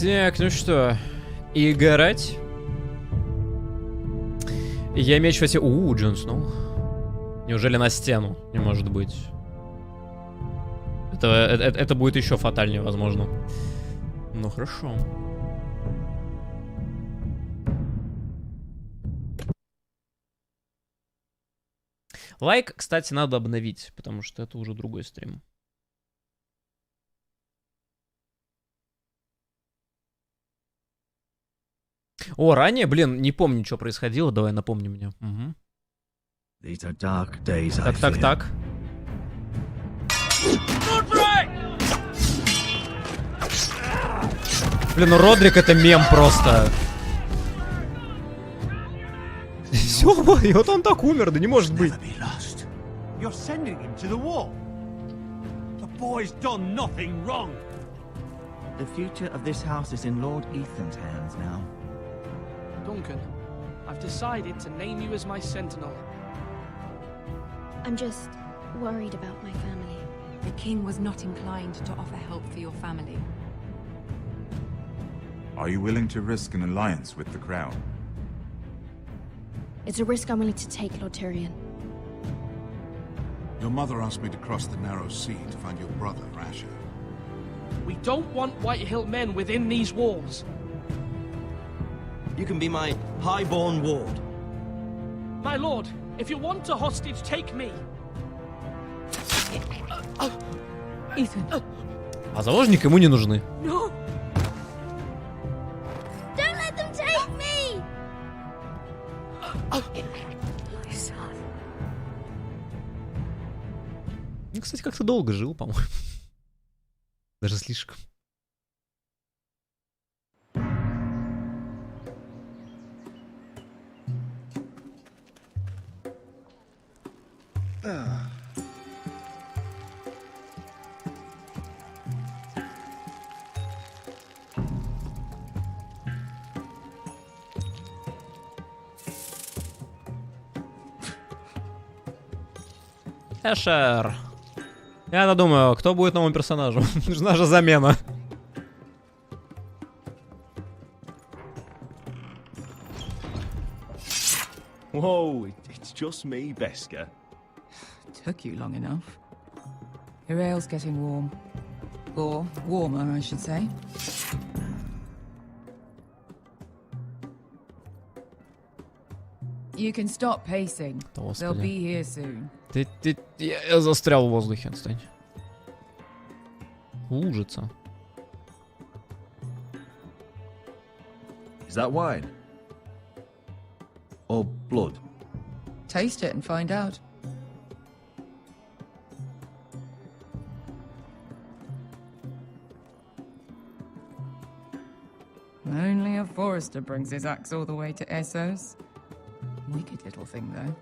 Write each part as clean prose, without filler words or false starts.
Так, ну что, играть? Я меч в оси... Джон Сноу. Неужели на стену? Не может быть. Это будет еще фатальнее, возможно. Ну хорошо. Лайк, кстати, надо обновить, потому что это уже другой стрим. О, ранее, блин, не помню, что происходило. Давай, напомни мне. Угу. Так. Блин, ну Родрик это мем просто. Все, и вот он так умер, да не может быть. The future of this house is in Lord Ethan's hands now. Duncan, I've decided to name you as my sentinel. I'm just worried about my family. The king was not inclined to offer help for your family. Are you willing to risk an alliance with the crown? It's a risk I'm willing to take, Lord Tyrion. Your mother asked me to cross the narrow sea to find your brother, Rasher. We don't want Whitehill men within these walls. You can be my highborn ward. My lord, if you want a hostage, take me. Ethan. А заложники ему не нужны. No. Don't let them take me! My son. Ну, кстати, как-то долго жил, по-моему. Даже слишком. Эшер. Я думаю, кто будет новым персонажем? Нужна же замена. Whoa, it's just me, Beska. Took you long enough. Your ale's getting warm. Or warmer, I should say. You can stop pacing. They'll be here soon. Я застрял в воздухе, отстань. Лужица. Is that wine? Or blood? Taste it and find out. Only a forester brings his axe all the way to Essos. Wicked little thing, though.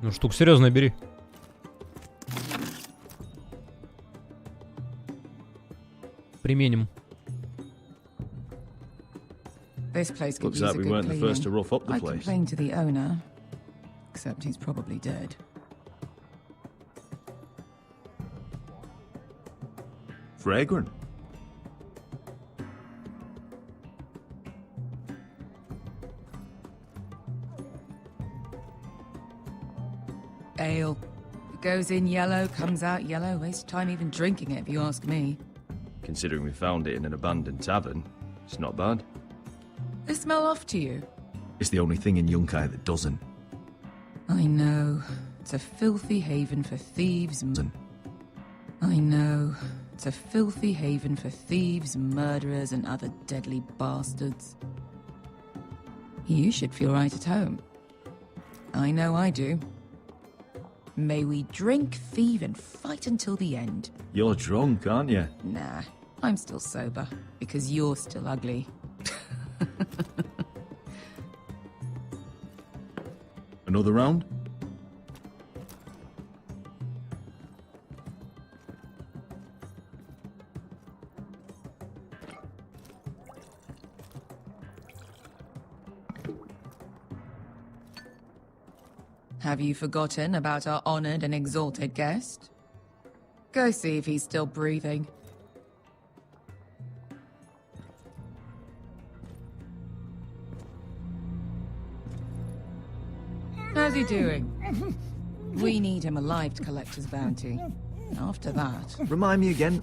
Ну, штуку серьезно бери. Применим. This place could Looks use like a we good weren't the cleaning. first to rough up the I place. complained to the owner, except he's probably dead. Fragrant. Ale. It goes in yellow, comes out yellow. Waste time even drinking it, if you ask me. Considering we found it in an abandoned tavern, it's not bad. They smell off to you. It's the only thing in Yunkai that doesn't. I know. It's a filthy haven for thieves. I know. It's a filthy haven for thieves, murderers, and other deadly bastards. You should feel right at home. I know I do. May we drink, thieve, and fight until the end. You're drunk, aren't you? Nah, I'm still sober, because you're still ugly. Another round? Have you forgotten about our honored and exalted guest? Go see if he's still breathing. he doing? We need him alive to collect his bounty. After that... Remind me again,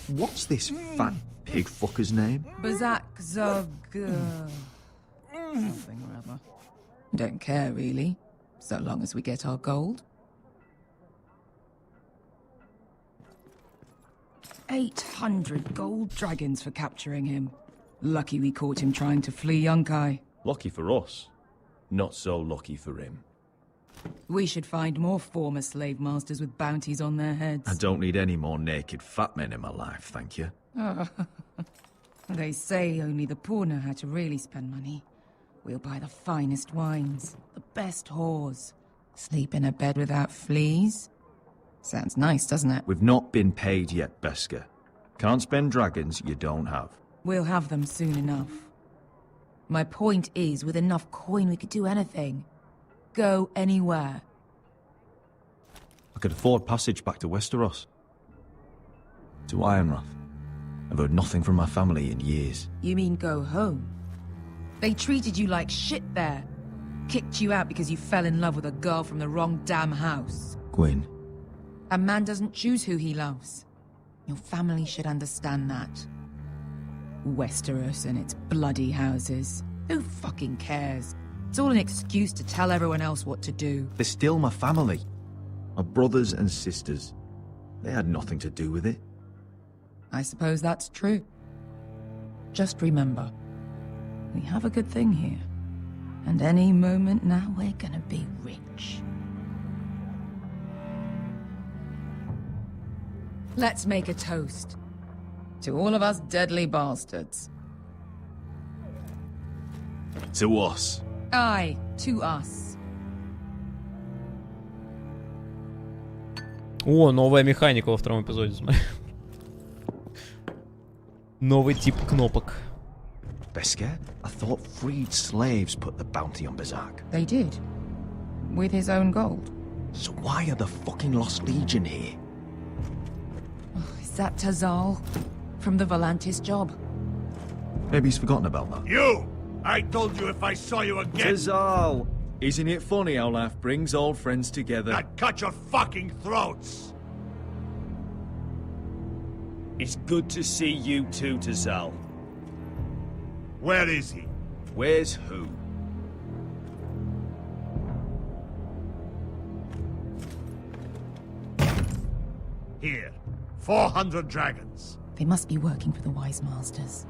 what's this fat pig fucker's name? Bazak Zog... something or other. Don't care, really. So long as we get our gold. 800 gold dragons for capturing him. Lucky we caught him trying to flee Yunkai. Lucky for us. Not so lucky for him. We should find more former slave masters with bounties on their heads. I don't need any more naked fat men in my life, thank you. They say only the poor know how to really spend money. We'll buy the finest wines, the best whores, sleep in a bed without fleas. Sounds nice, doesn't it? We've not been paid yet, Beska. Can't spend dragons you don't have. We'll have them soon enough. My point is, with enough coin we could do anything. Go anywhere. I could afford passage back to Westeros. To Ironrath. I've heard nothing from my family in years. You mean go home? They treated you like shit there. Kicked you out because you fell in love with a girl from the wrong damn house. Gwyn. A man doesn't choose who he loves. Your family should understand that. Westeros and its bloody houses. Who fucking cares? It's all an excuse to tell everyone else what to do. They're still my family. My brothers and sisters. They had nothing to do with it. I suppose that's true. Just remember, we have a good thing here. And any moment now we're gonna be rich. Let's make a toast. To all of us deadly bastards. To us. Aye, to us. О, новая механика во втором эпизоде, смотри. Новый тип кнопок. Beska, I thought freed slaves put the bounty on Bazak. They did. With his own gold. So why are the fucking Lost Legion here? Is that Tazal? From the Volantis job? Maybe he's forgotten about that. You! I told you if I saw you again, Tazal! Isn't it funny how life brings old friends together? I'd cut your fucking throats! It's good to see you too, Tazal. Where is he? Where's who? Here. 400 dragons. They must be working for the Wise Masters.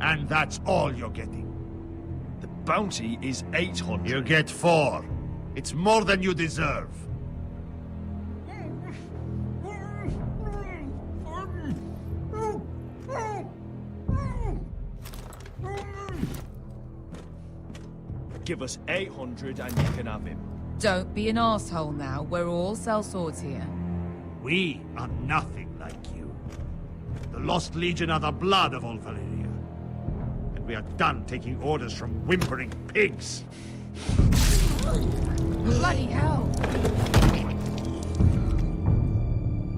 And that's all you're getting. The bounty is 800. You get 4. It's more than you deserve. Give us 800 and you can have him. Don't be an asshole now. We're all sellswords here. We are nothing like you. The Lost Legion are the blood of all Valyria. And we are done taking orders from whimpering pigs. Bloody hell!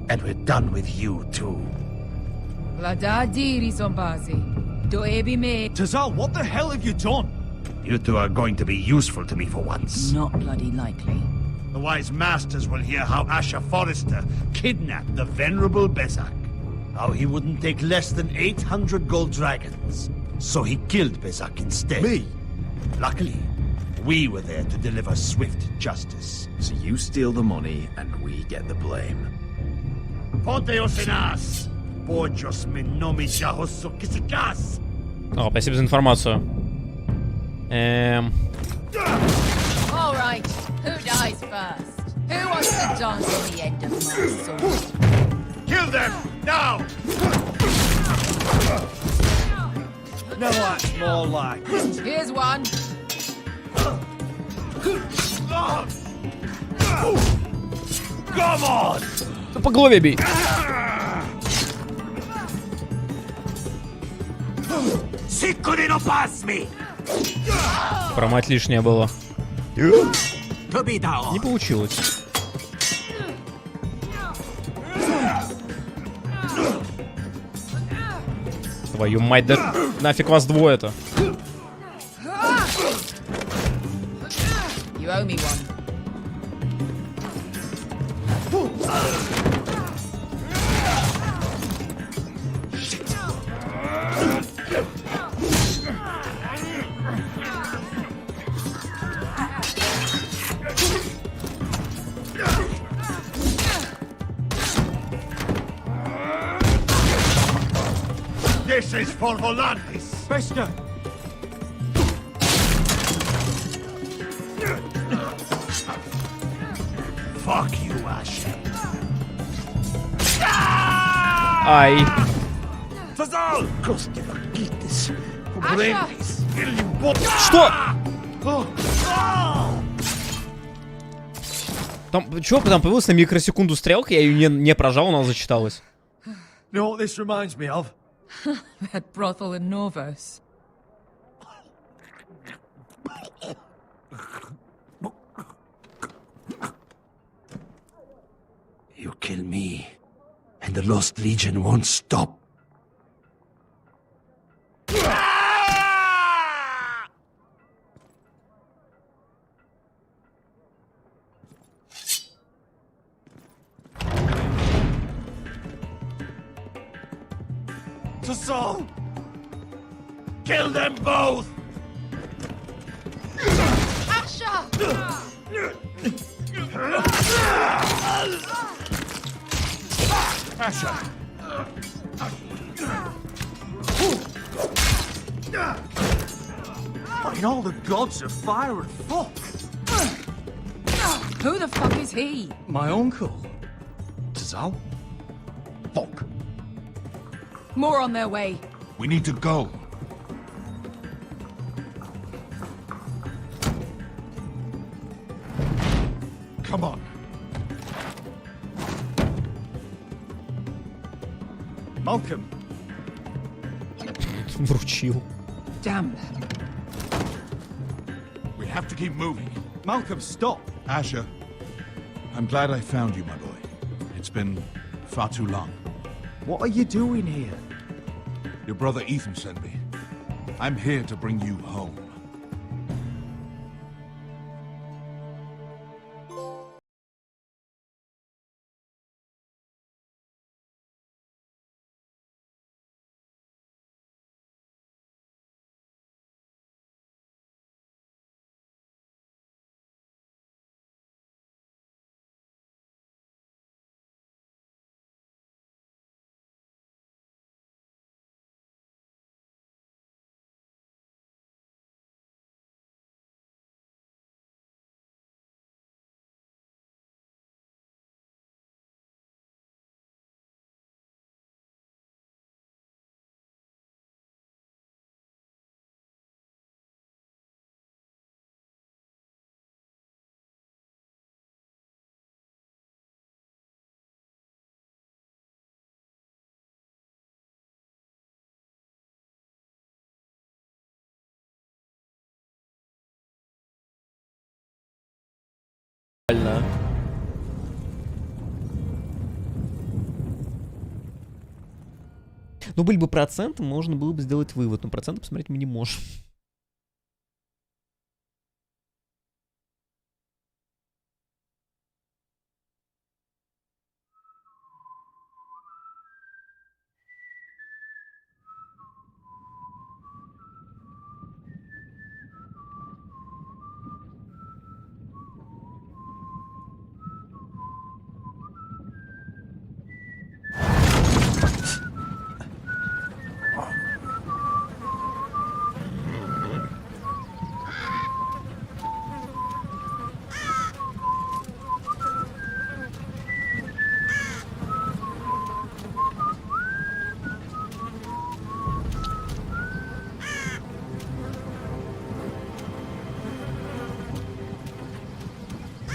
And we're done with you too. Ladadiri Sombazi. Do ebi me. Tazal, what the hell have you done? You two are going to be useful to me for once. Not bloody likely. The Wise Masters will hear how Asher Forrester kidnapped the venerable Bezak. How he wouldn't take less than 800 gold dragons. So he killed Bezak instead. Me? Luckily, we were there to deliver swift justice. So you steal the money and we get the blame. Ponteos en as! Pojos me nomi jahosso kisikas! О, спасибо за информацию. All right, who dies first? Who wants to dance on the end of my sword? Kill them! Now! No, that's more like. Here's one. Come on! Да по голове бей. Sicurino pass me! Промать лишнее было. To be down. Не получилось. Твою мать, да нафиг вас двое-то. You owe me one. This is for Volantis. Bester! Fuck you, Ash. Ай. Fazal! Господи, гитис. Брендис. Что? Там, чё, там появилась на микросекунду стрелка, я ее не прожал, она зачиталась. You know what this reminds me of? That brothel in Norvos. You kill me, and the Lost Legion won't stop. Assault! Kill them both! Asher! What in all the gods of fire and fuck? Who the fuck is he? My uncle. Tazal? Fuck. More on their way. We need to go. Come on. Malcolm. Вручил. Damn. We have to keep moving. Malcolm, stop. Asher, I'm glad I found you, my boy. It's been far too long. What are you doing here? Your brother Ethan sent me. I'm here to bring you home. Ну, были бы проценты, можно было бы сделать вывод, но проценты посмотреть мы не можем.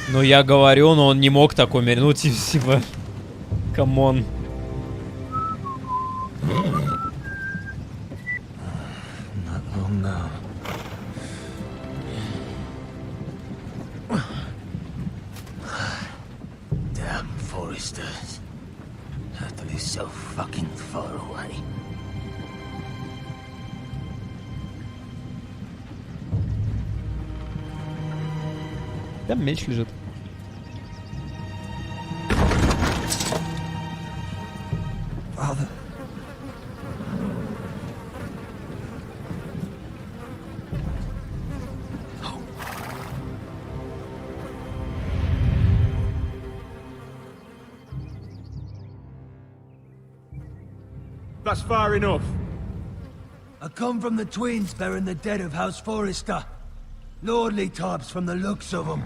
Ну, я говорю, но он не мог так умереть. Ну, типа, камон. Not long now. Damn foresters. Totally so fucking far away. Там меч лежит. Father. That's far enough. I come from the twins bearing the dead of House Forrester. Lordly types from the looks of them.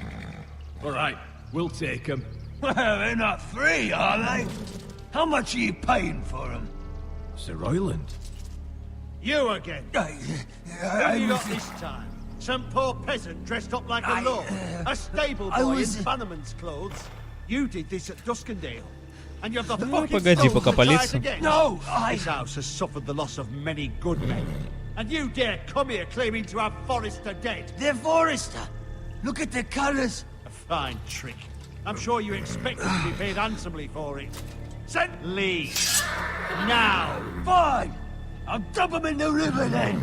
All right, we'll take them. Well, they're not free, are they? How much are you paying for them? Sir Royland. You again. Who you got this time? Some poor peasant dressed up like a lord? A stable boy in Bannerman's clothes? You did this at Duskendale. And you have the fucking Погоди, пока полиция. No, This house has suffered the loss of many good men. And you dare come here claiming to have Forrester dead? They're Forrester. Look at the colours. A fine trick. I'm sure you expected to be paid handsomely for it. Send leave. Now. Fine. I'll dump them in the river then.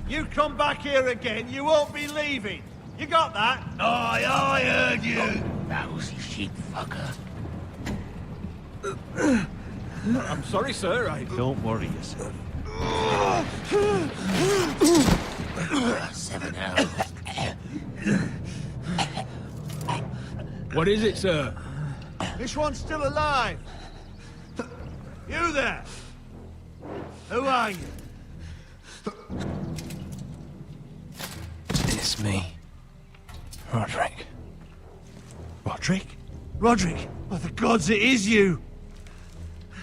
You come back here again, you won't be leaving. You got that? Aye, I heard you. Lousy sheep fucker. I'm sorry, sir. Don't worry yourself. 7 hours. What is it, sir? This one's still alive. You there? Who are you? It's me. Roderick. Roderick? Roderick? By the gods, it is you!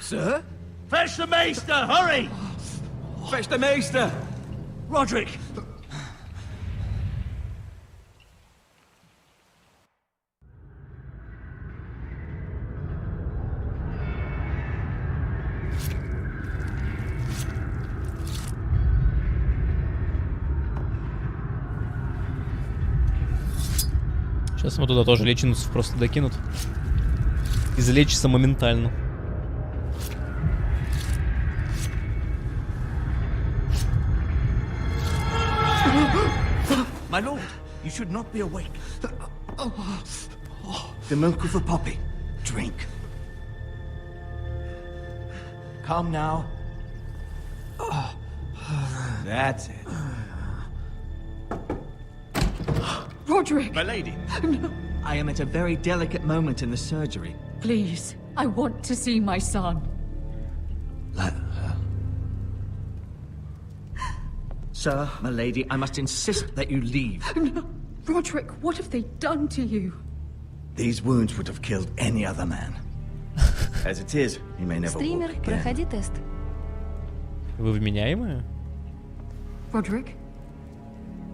Sir? Fetch the maester, hurry! Fetch the maester! Roderick! Сейчас мы туда тоже лечинцев просто докинут. Излечится моментально. My lord, you should not be awake. The milk of the poppy. Drink. Calm now. That's it. Roderick! My lady, No. I am at a very delicate moment in the surgery. Please, I want to see my son. Let her. Sir, my lady, I must insist that you leave. No. Roderick, what have they done to you? These wounds would have killed any other man. As it is, he may never walk Стример, again. проходи тест. Вы вменяемые? Roderick?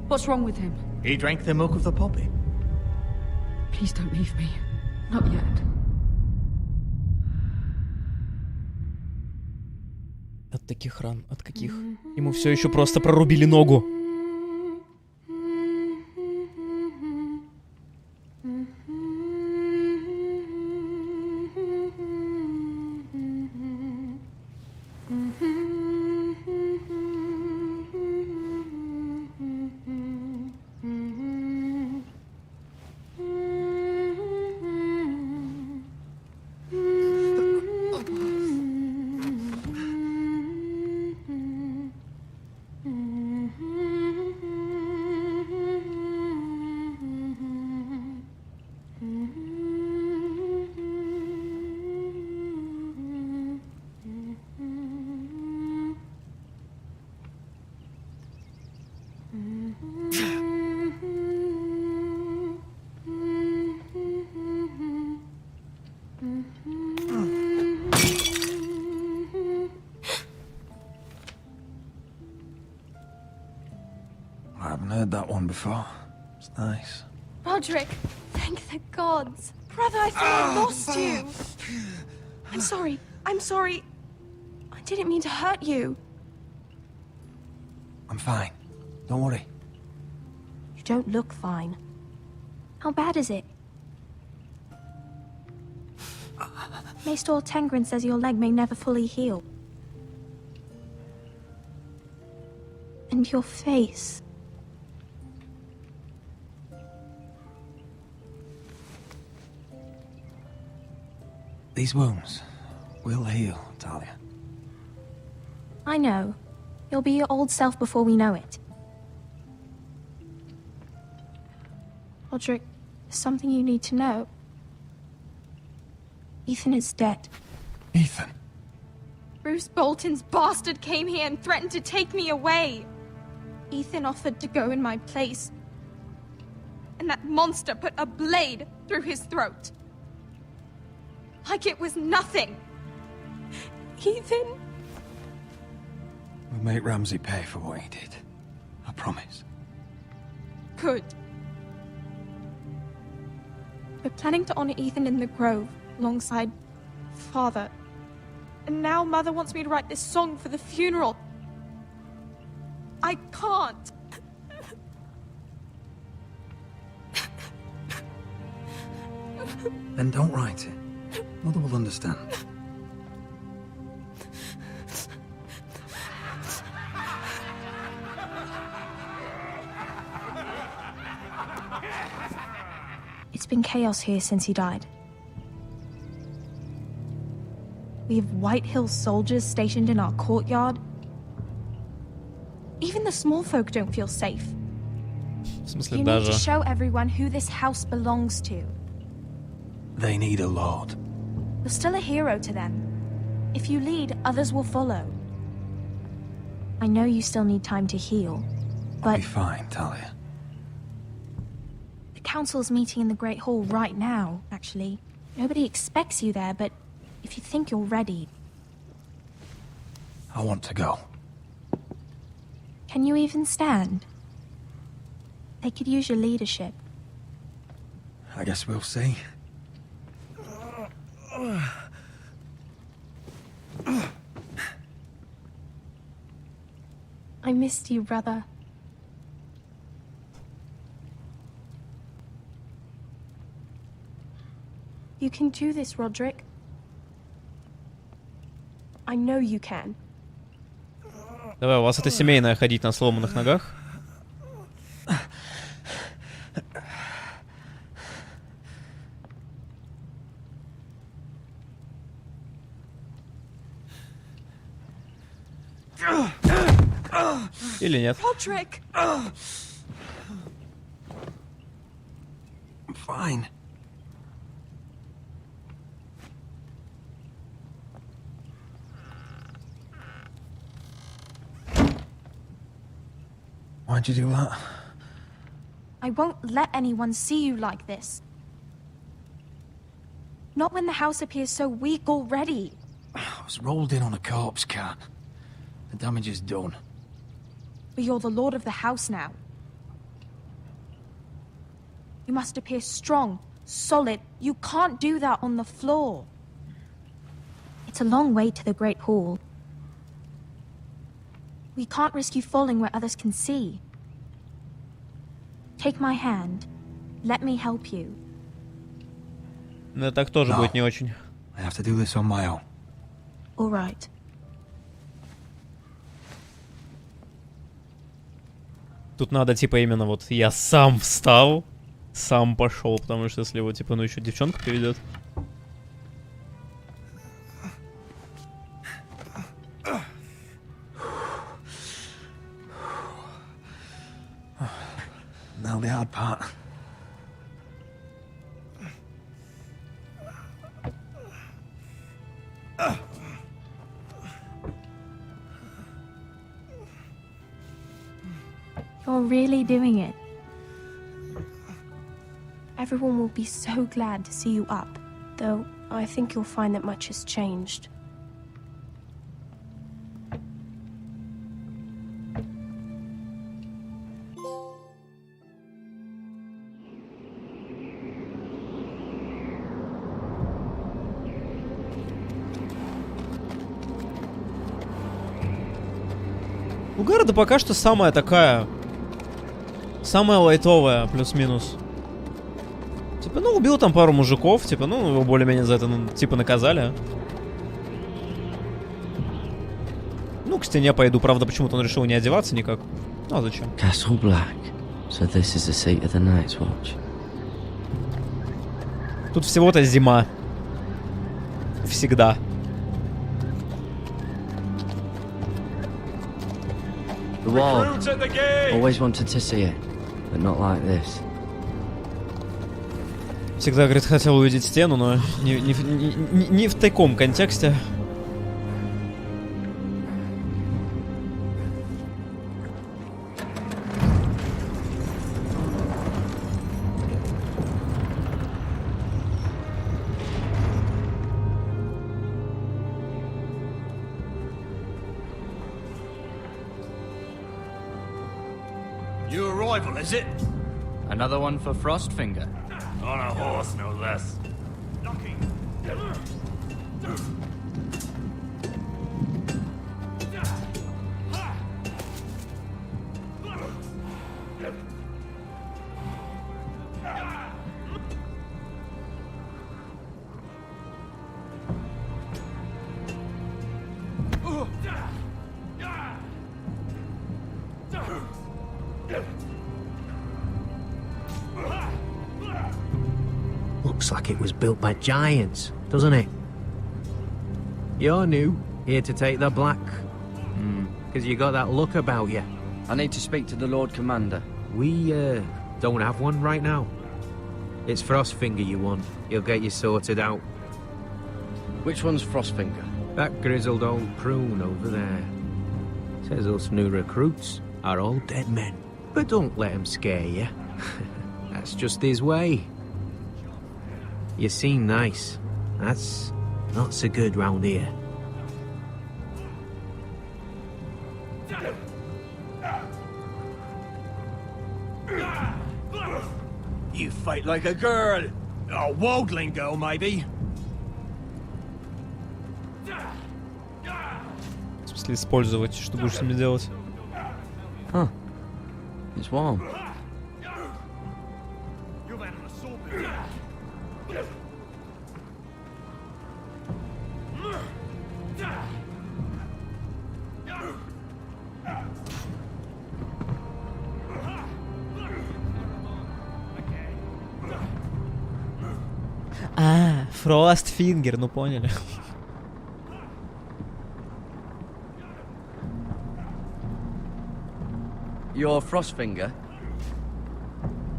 What's wrong with him? He drank the milk of the poppy. Please don't leave me. Not yet. От таких ран, от каких? Ему все еще просто прорубили ногу. I haven't heard that one before. It's nice. Roderick, thank the gods. Brother, I thought I lost you. I'm sorry. I'm sorry. I didn't mean to hurt you. I'm fine. Don't worry. You don't look fine. How bad is it? Maester Tengrin says your leg may never fully heal. And your face. These wounds, We'll heal, Talia. I know. You'll be your old self before we know it. Roderick, there's something you need to know. Ethan is dead. Ethan? Bruce Bolton's bastard came here and threatened to take me away. Ethan offered to go in my place. And that monster put a blade through his throat. Like it was nothing. Ethan? We'll make Ramsay pay for what he did. I promise. Good. We're planning to honor Ethan in the Grove, alongside Father. And now Mother wants me to write this song for the funeral. I can't. Then don't write it. Mother will understand. It's been chaos here since he died. We have White Hill soldiers stationed in our courtyard. Even the small folk don't feel safe. В смысле, You need даже... to show everyone who this house belongs to. They need a lord. You're still a hero to them. If you lead, others will follow. I know you still need time to heal, I'll but be fine, Talia. the council's meeting in the Great Hall right now, actually. Nobody expects you there, but if you think you're ready... I want to go. Can you even stand? They could use your leadership. I guess we'll see. I missed you, brother. You can do this, Roderick. I know you can. Давай, у вас это семейное ходить на сломанных ногах? Или нет? Roderick! I'm fine. Why'd you do that? I won't let anyone see you like this. Not when the house appears so weak already. I was rolled in on a corpse cart. The damage is done. But you're the lord of the house now. You must appear strong, solid. You can't do that on the floor. It's a long way to the Great Hall. We can't risk you falling where others can see. Take my hand. Let me help you. Ну, так тоже будет не очень. I have to do this on my own. All right. Тут надо, типа, именно вот я сам встал, сам пошел, потому что если его, типа, ну еще девчонка приведет. Now the hard part. You're really doing it. Everyone will be so glad to see you up. Though, I think you'll find that much has changed. У Гарда пока что самая такая... Самая лайтовая, плюс-минус. Типа, ну, убил там пару мужиков, типа, ну, его более-менее за это, ну, типа, наказали. Ну, к стене пойду, правда, почему-то он решил не одеваться никак. Ну, а зачем? Castle Black. So this is the seat of the Night's Watch. Тут всего-то зима. Всегда. The wall. Always wanted to see it, but not like this. Всегда, говорит, хотел увидеть стену, но не в таком контексте. New arrival, is it? Another one for Frostfinger. On a horse, no less. Looks like it was built by giants, doesn't it? You're new, here to take the black. Because you got that look about you. I need to speak to the Lord Commander. We, don't have one right now. It's Frostfinger you want. He'll get you sorted out. Which one's Frostfinger? That grizzled old prune over there. Says us new recruits are all dead men. But don't let him scare you. That's just his way. You seem nice. That's not so good round here. You fight like a girl. A wildling girl, maybe. В смысле использовать, что будешь с ними делать? Huh. It's warm. А, Frostfinger, ну поняли. You're Frostfinger?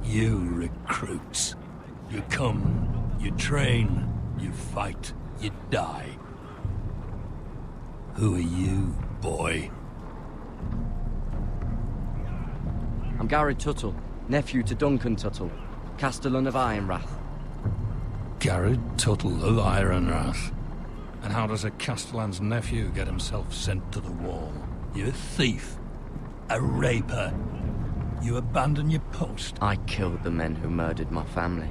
You recruits. You come, you train, you fight, you die. Who are you, boy? I'm Gary Tuttle, nephew to Duncan Tuttle, Castellan of Ironrath. Garrett Tuttle of Ironrath. And how does a Castellan's nephew get himself sent to the wall? You a thief. A raper. You abandon your post. I killed the men who murdered my family.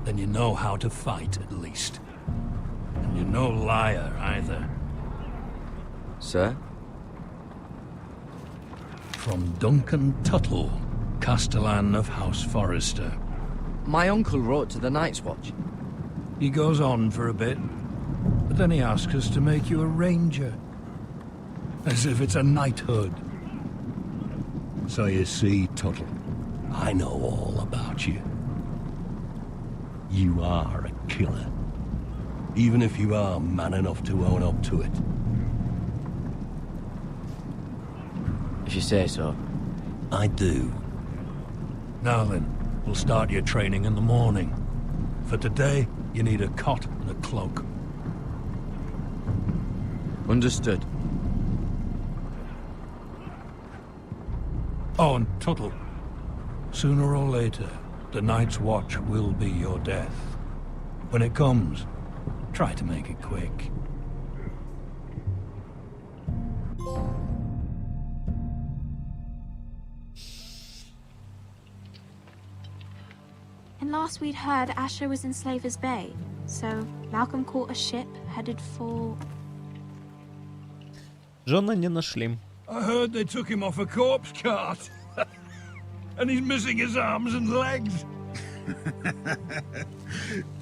Then you know how to fight, at least. And you're no liar, either. Sir? From Duncan Tuttle, Castellan of House Forrester. My uncle wrote to the Night's Watch. He goes on for a bit, but then he asks us to make you a ranger. As if it's a knighthood. So you see, Tuttle, I know all about you. You are a killer. Even if you are man enough to own up to it. If you say so. I do. Now then, we'll start your training in the morning. For today, you need a cot and a cloak. Understood. Oh, and Tuttle, sooner or later, the Night's Watch will be your death. When it comes, try to make it quick. And last we'd heard Asher was in Slaver's Bay, so Malcolm caught a ship headed for... Джона не нашли. I heard they took him off a corpse cart. And he's missing his arms and legs.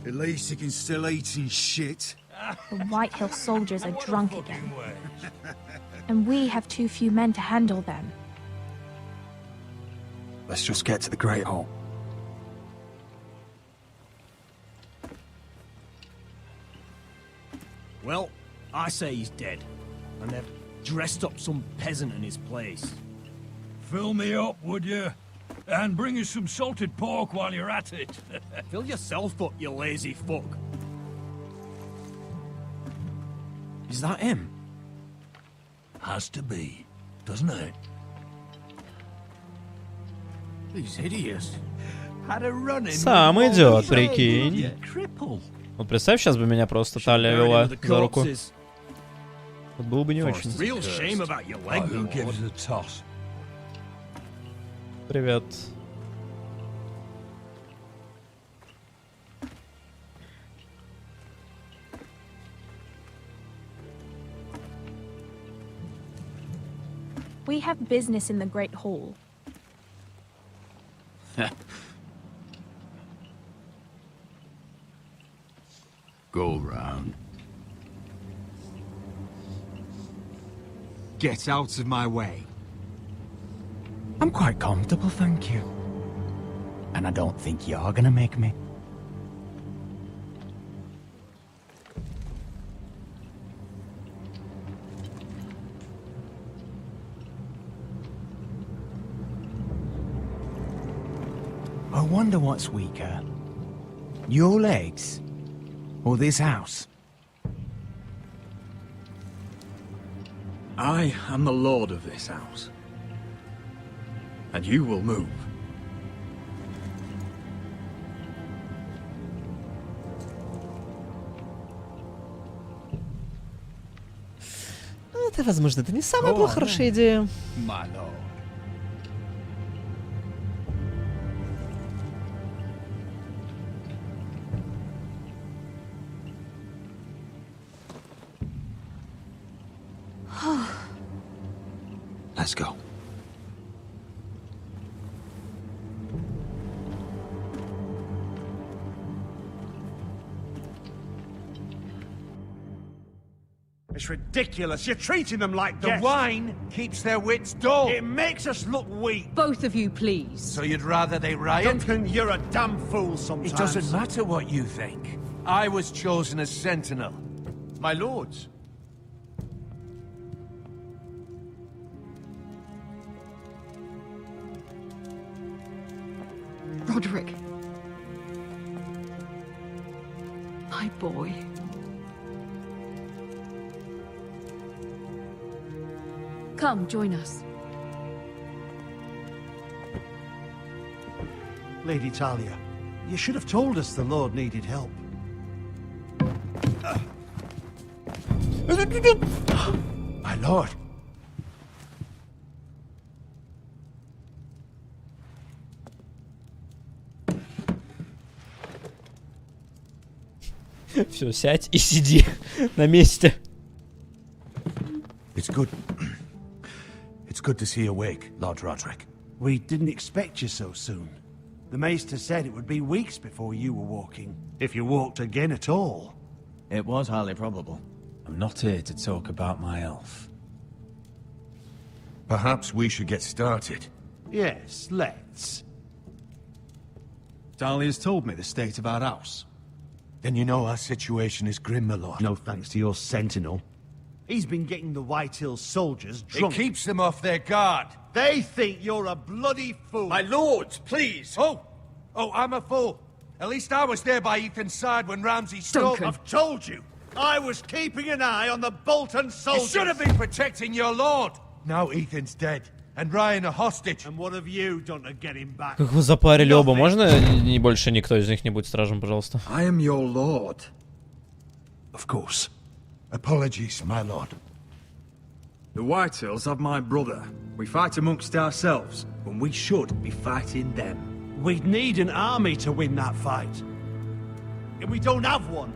At least he can still eat and shit. The White Hill soldiers are drunk again. And we have too few men to handle them. Let's just get to the Great Hall. Well, I say he's dead. And they've dressed up some peasant in his place. fill me up, would you? And bring us some salted pork while you're at it. Fill yourself up, you lazy fuck. Is that him? Has to be, doesn't it? He's hideous. Had a run in. Сам идет, прикинь. Cripple. Вот представь, сейчас бы меня просто талия вела за руку. Вот было бы не очень. Real shame about your leg. Who gives a toss? Привет. We have business in the Great Hall. Go round. Get out of my way. I'm quite comfortable, thank you. And I don't think you're gonna make me. I wonder what's weaker. Your legs? Or this house? I am the lord of this house. And you will move. Это, возможно, это не самая хорошая идея. My lord. Let's go. It's ridiculous. You're treating them like guests. The wine keeps their wits dull. It makes us look weak. Both of you, please. So you'd rather they riot? Duncan, you're a damn fool sometimes. It doesn't matter what you think. I was chosen as sentinel. My lords. Roderick. My boy. Come, join us. Lady Talia, you should have told us the Lord needed help. My lord. Все, сядь и сиди на месте. It's good. It's good to see you awake, Lord Roderick. We didn't expect you so soon. The Maester said it would be weeks before you were walking, if you walked again at all. It was highly probable. I'm not here to talk about my elf. Perhaps we should get started. Yes, let's. Dahlia's told me the state of our house. Then you know our situation is grim, my lord. No thanks to your sentinel. He's been getting the White Hills soldiers drunk. It keeps them off their guard. They think you're a bloody fool. My lords, please. Oh, I'm a fool. At least I was there by Ethan's side when Ramsay stole. Duncan. I've told you. I was keeping an eye on the Bolton soldiers. You should have been protecting your lord. Now Ethan's dead, and Ryan a hostage. And what have you done to get him back? Как вы запарили оба, можно не больше никто из них не будет стражем, пожалуйста? I am your lord. Of course. Apologies, my lord. The Whitehills have my brother. We fight amongst ourselves, when we should be fighting them. We'd need an army to win that fight. And we don't have one.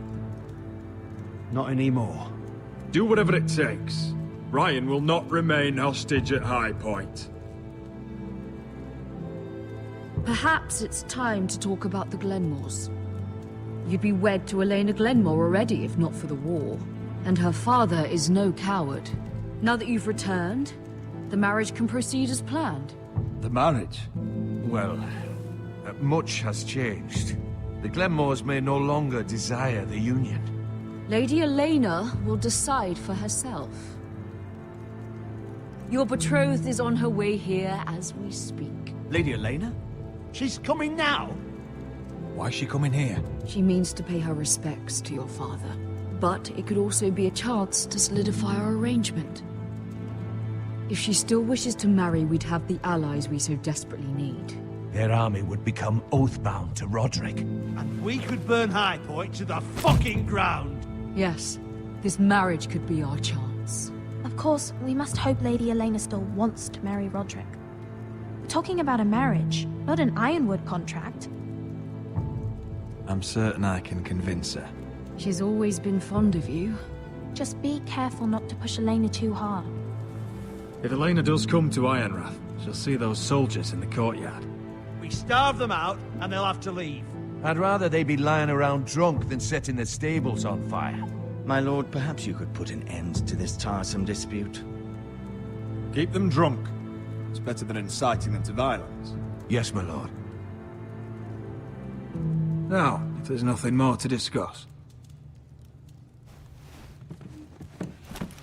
Not anymore. Do whatever it takes. Ryan will not remain hostage at High Point. Perhaps it's time to talk about the Glenmores. You'd be wed to Elena Glenmore already if not for the war. And her father is no coward. Now that you've returned, the marriage can proceed as planned. The marriage? Well, much has changed. The Glenmores may no longer desire the union. Lady Elena will decide for herself. Your betrothed is on her way here as we speak. Lady Elena? She's coming now? Why is she coming here? She means to pay her respects to your father. But it could also be a chance to solidify our arrangement. If she still wishes to marry, we'd have the allies we so desperately need. Their army would become oathbound to Roderick. And we could burn High Point to the fucking ground! Yes, this marriage could be our chance. Of course, we must hope Lady Elena still wants to marry Roderick. We're talking about a marriage, not an Ironwood contract. I'm certain I can convince her. She's always been fond of you. Just be careful not to push Elena too hard. If Elena does come to Ironrath, she'll see those soldiers in the courtyard. We starve them out, and they'll have to leave. I'd rather they be lying around drunk than setting the stables on fire. My lord, perhaps you could put an end to this tiresome dispute. Keep them drunk. It's better than inciting them to violence. Yes, my lord. Now, if there's nothing more to discuss.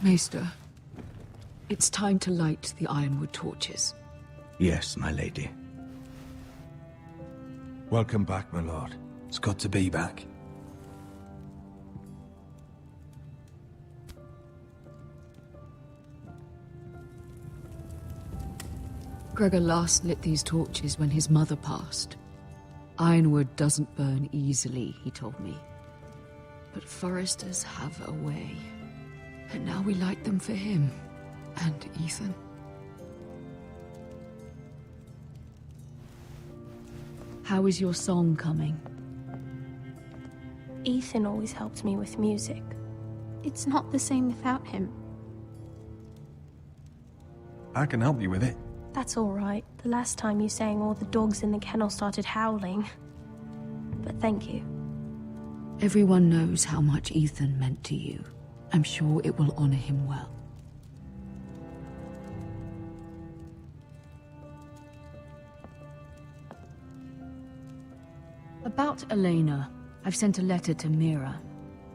Maester, it's time to light the Ironwood torches. Yes, my lady. Welcome back, my lord. It's good to be back. Gregor last lit these torches when his mother passed. Ironwood doesn't burn easily, he told me. But foresters have a way. And now we light them for him. And Ethan. How is your song coming? Ethan always helps me with music. It's not the same without him. I can help you with it. That's all right. The last time you sang, all the dogs in the kennel started howling. But thank you. Everyone knows how much Ethan meant to you. I'm sure it will honor him well. About Elena, I've sent a letter to Mira.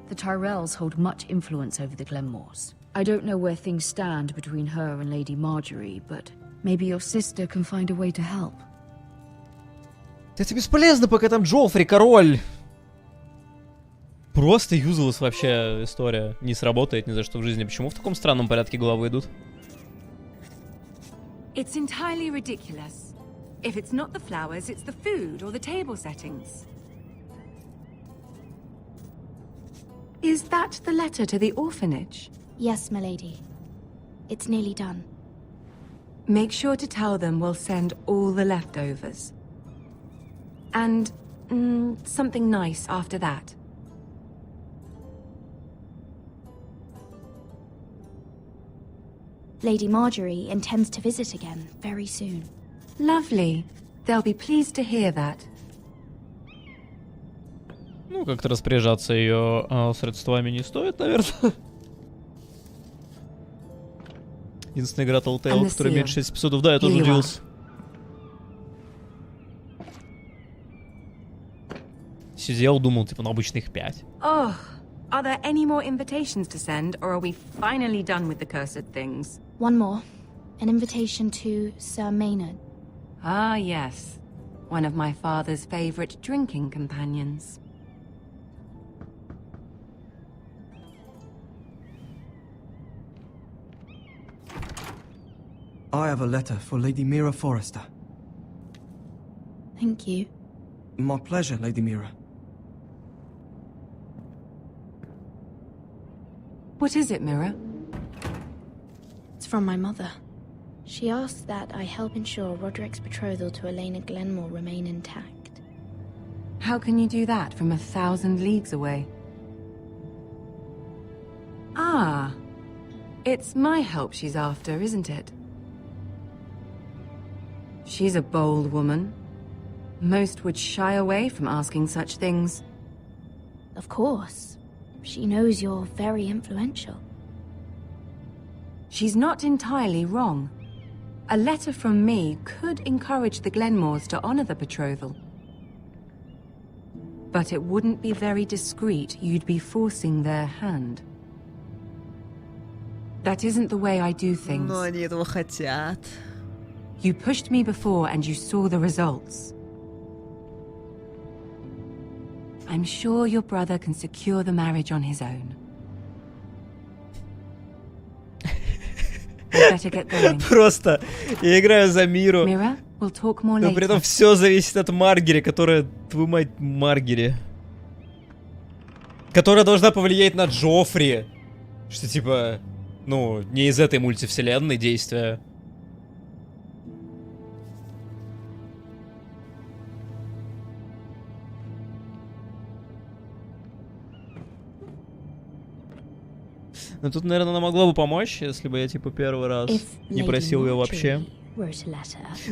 The Tyrells hold much influence over the Glenmores. I don't know where things stand between her and Lady Marjorie, but maybe your sister can find a way to help. Это бесполезно, пока там Джоффри, король. Просто юзалась вообще история. Не сработает ни за что в жизни. Почему в таком странном порядке главы идут? It's entirely ridiculous. If it's not the flowers, it's the food or the table settings. Is that the letter to the orphanage? Yes, my lady. It's nearly done. Make sure to tell them we'll send all the leftovers. And something nice after that. Lady Marjorie intends to visit again very soon. Lovely. They'll be pleased to hear that. Ну, как-то распоряжаться ее средствами не стоит, наверное. Единственная игра Telltale, которая меньше 6 эпизодов. Да, я тоже удивился. Сидел, думал, типа, на обычных 5. Oh, are there any more invitations to send, or are we finally done with the cursed things? One more. An invitation to Sir Maynard. Ah, yes. One of my father's favorite drinking companions. I have a letter for Lady Mira Forrester. Thank you. My pleasure, Lady Mira. What is it, Mira? It's from my mother. She asks that I help ensure Roderick's betrothal to Elena Glenmore remain intact. How can you do that from 1,000 leagues away? Ah, it's my help she's after, isn't it? She's a bold woman. Most would shy away from asking such things. Of course. She knows you're very influential. She's not entirely wrong. A letter from me could encourage the Glenmores to honor the betrothal. But it wouldn't be very discreet. You'd be forcing their hand. That isn't the way I do things. Но они этого хотят. You pushed me before and you saw the results. I'm sure your brother can secure the marriage on his own. I'd better get going. Просто я играю за Миру. Mira, we'll talk more Но later. при этом все зависит от Маргери, которая, твою мать, Маргери. Которая должна повлиять на Джоффри. Что типа, ну, не из этой мультивселенной действия. Но тут, наверное, она могла бы помочь, если бы я, типа, первый раз не просил ее вообще.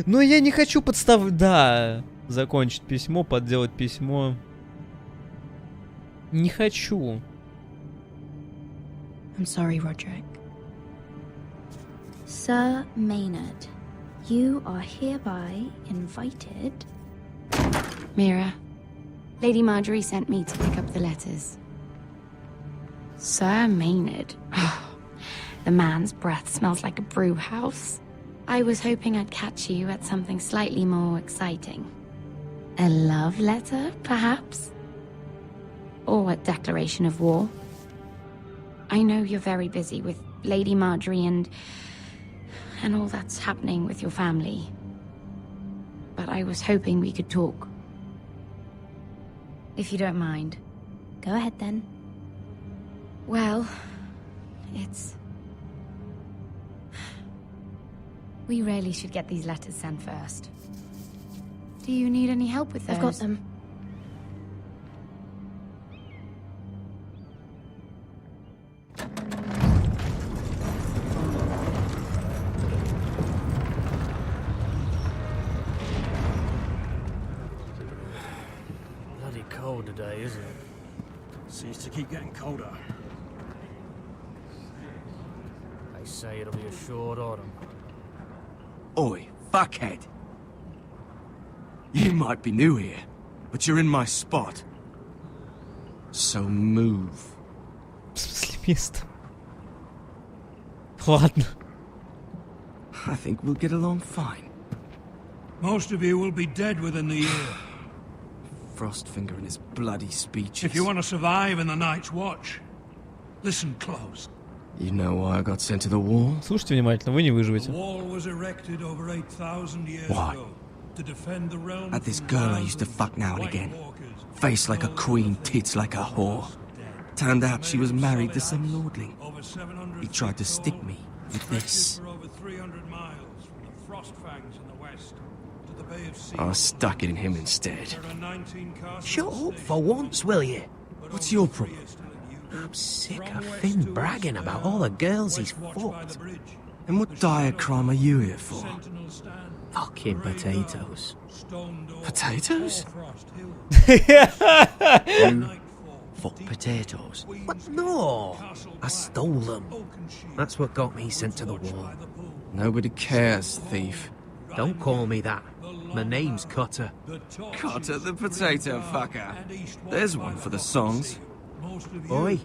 Но я не хочу подставить... Да, закончить письмо, подделать письмо. Не хочу. I'm sorry, Roderick. Sir Maynard, you are hereby invited... Mira, Lady Marjorie sent me to pick up the letters. Sir Maynard. The man's breath smells like a brew house. I was hoping I'd catch you at something slightly more exciting. A love letter, perhaps? Or a declaration of war? I know you're very busy with Lady Marjorie and all that's happening with your family. But I was hoping we could talk. If you don't mind. Go ahead, then. Well, it's... We really should get these letters sent first. Do you need any help with those? I've got them. Bloody cold today, isn't it? Seems to keep getting colder. They say it'll be a short autumn. Oi, fuckhead. You might be new here, but you're in my spot. So move. В смысле место? Ладно. I think we'll get along fine. Most of you will be dead within the year. Frostfinger and his bloody speeches. If you want to survive in the Night's Watch, listen close. You know why I got sent to the wall? Слушайте внимательно, вы не выживете. The wall was erected over 8,000 years Why? ago to defend the realm. At this girl I used to fuck now and again. Face like a queen, tits like a whore. Turned out she was married to some lordling. He tried to stick me with this. I stuck it in him instead. Shut up for once, will you? What's your problem? I'm sick of Finn bragging about all the girls he's fucked. And what dire crime are you here for? Fucking potatoes. Potatoes? You fuck potatoes? What? No! I stole them. That's what got me sent to the wall. Nobody cares, thief. Don't call me that. My name's Cutter. Cutter the potato fucker. There's one for the songs. Oi,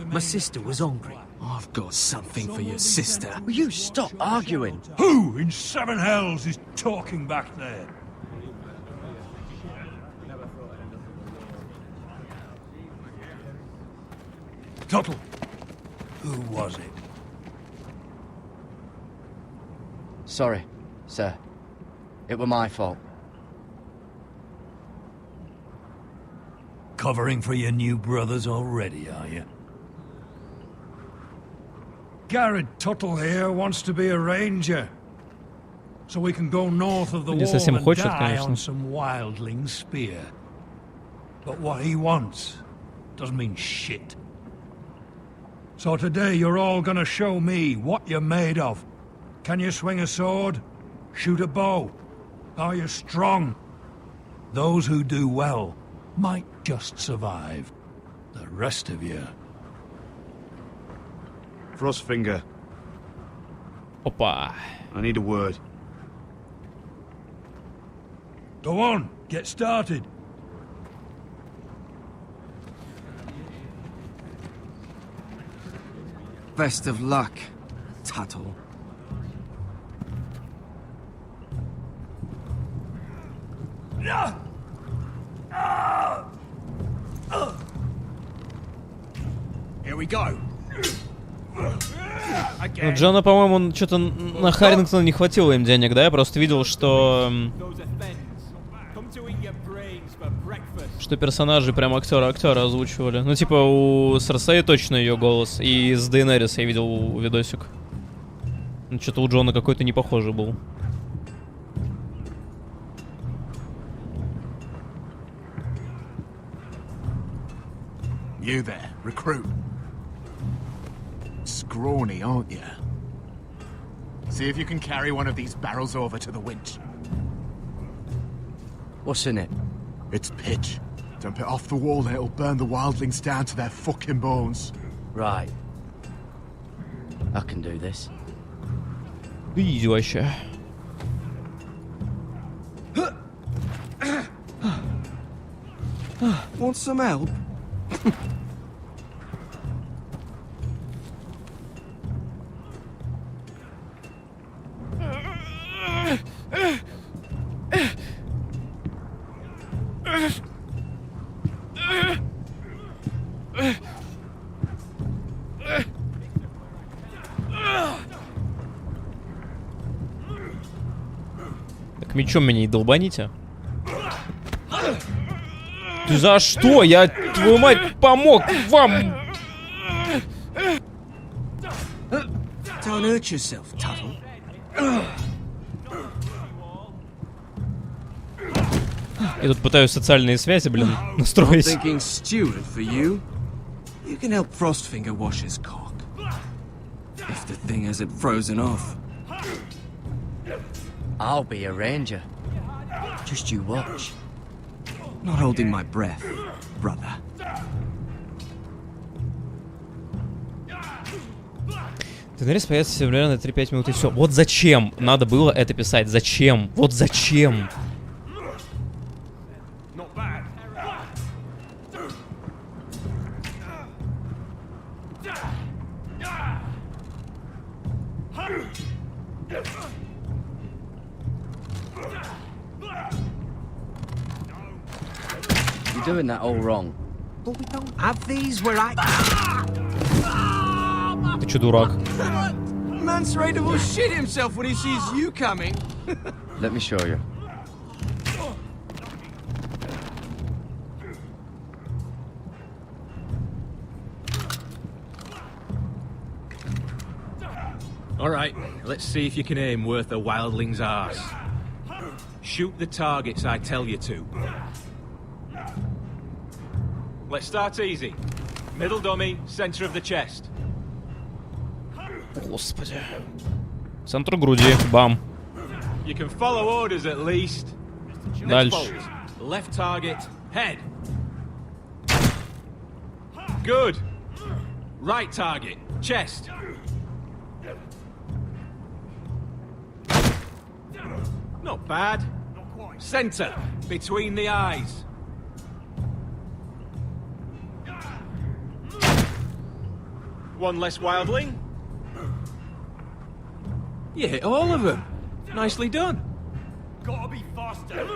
my sister was hungry. I've got something for your sister. Will you stop arguing? Who in seven hells is talking back there? Tuttle. Who was it? Sorry, sir. It were my fault. Covering for your new brothers already, are you? Garrett Tuttle here wants to be a ranger. So we can go north of the wall and die on some wildling spear. But what he wants doesn't mean shit. So today you're all gonna show me what you're made of. Can you swing a sword? Shoot a bow? Are you strong? Those who do well might just survive. The rest of you... Frostfinger. Опа. I need a word. Go on, get started. Best of luck, Tuttle. Here we go. Ну, Джона, по-моему, что-то на Харрингтона не хватило им денег, да? Я просто видел, что персонажи прям актера озвучивали. Ну, типа, у Серсеи точно ее голос. И с Дейенерис я видел видосик. Ну, что-то у Джона какой-то не похожий был. You there, recruit. Scrawny, aren't you? See if you can carry one of these barrels over to the winch. What's in it? It's pitch. Dump it off the wall and it'll burn the wildlings down to their fucking bones. Right. I can do this. Иди вообще. Want some help? Так мечом меня не долбаните. Ты за что? Я, твою мать, помог вам! Don't hurt yourself, Tuttle. Я тут пытаюсь социальные связи, блин, настроить. I'm thinking steward for you. You can help Frostfinger wash his cock. If the thing hasn't frozen off. I'll be a ranger. Just you watch. Not holding my breath, brother. Дейенерис появится примерно на 3-5 минут и все. Вот зачем надо было это писать? Зачем? Вот зачем? You're doing that all wrong. But we don't have these where I... Ты чё, dурак? Mance Raider will shit himself when he sees you coming. Let me show you. Alright, let's see if you can aim worth a wildling's arse. Shoot the targets I tell you to. Let's start easy. Middle dummy, center of the chest. Господи. Центр груди. Бам. You can follow orders at least. Дальше. Next bolt. Left target, head. Good. Right target, chest. Not bad. Center, between the eyes. One less wildling. You hit all of them. Nicely done. Gotta be faster.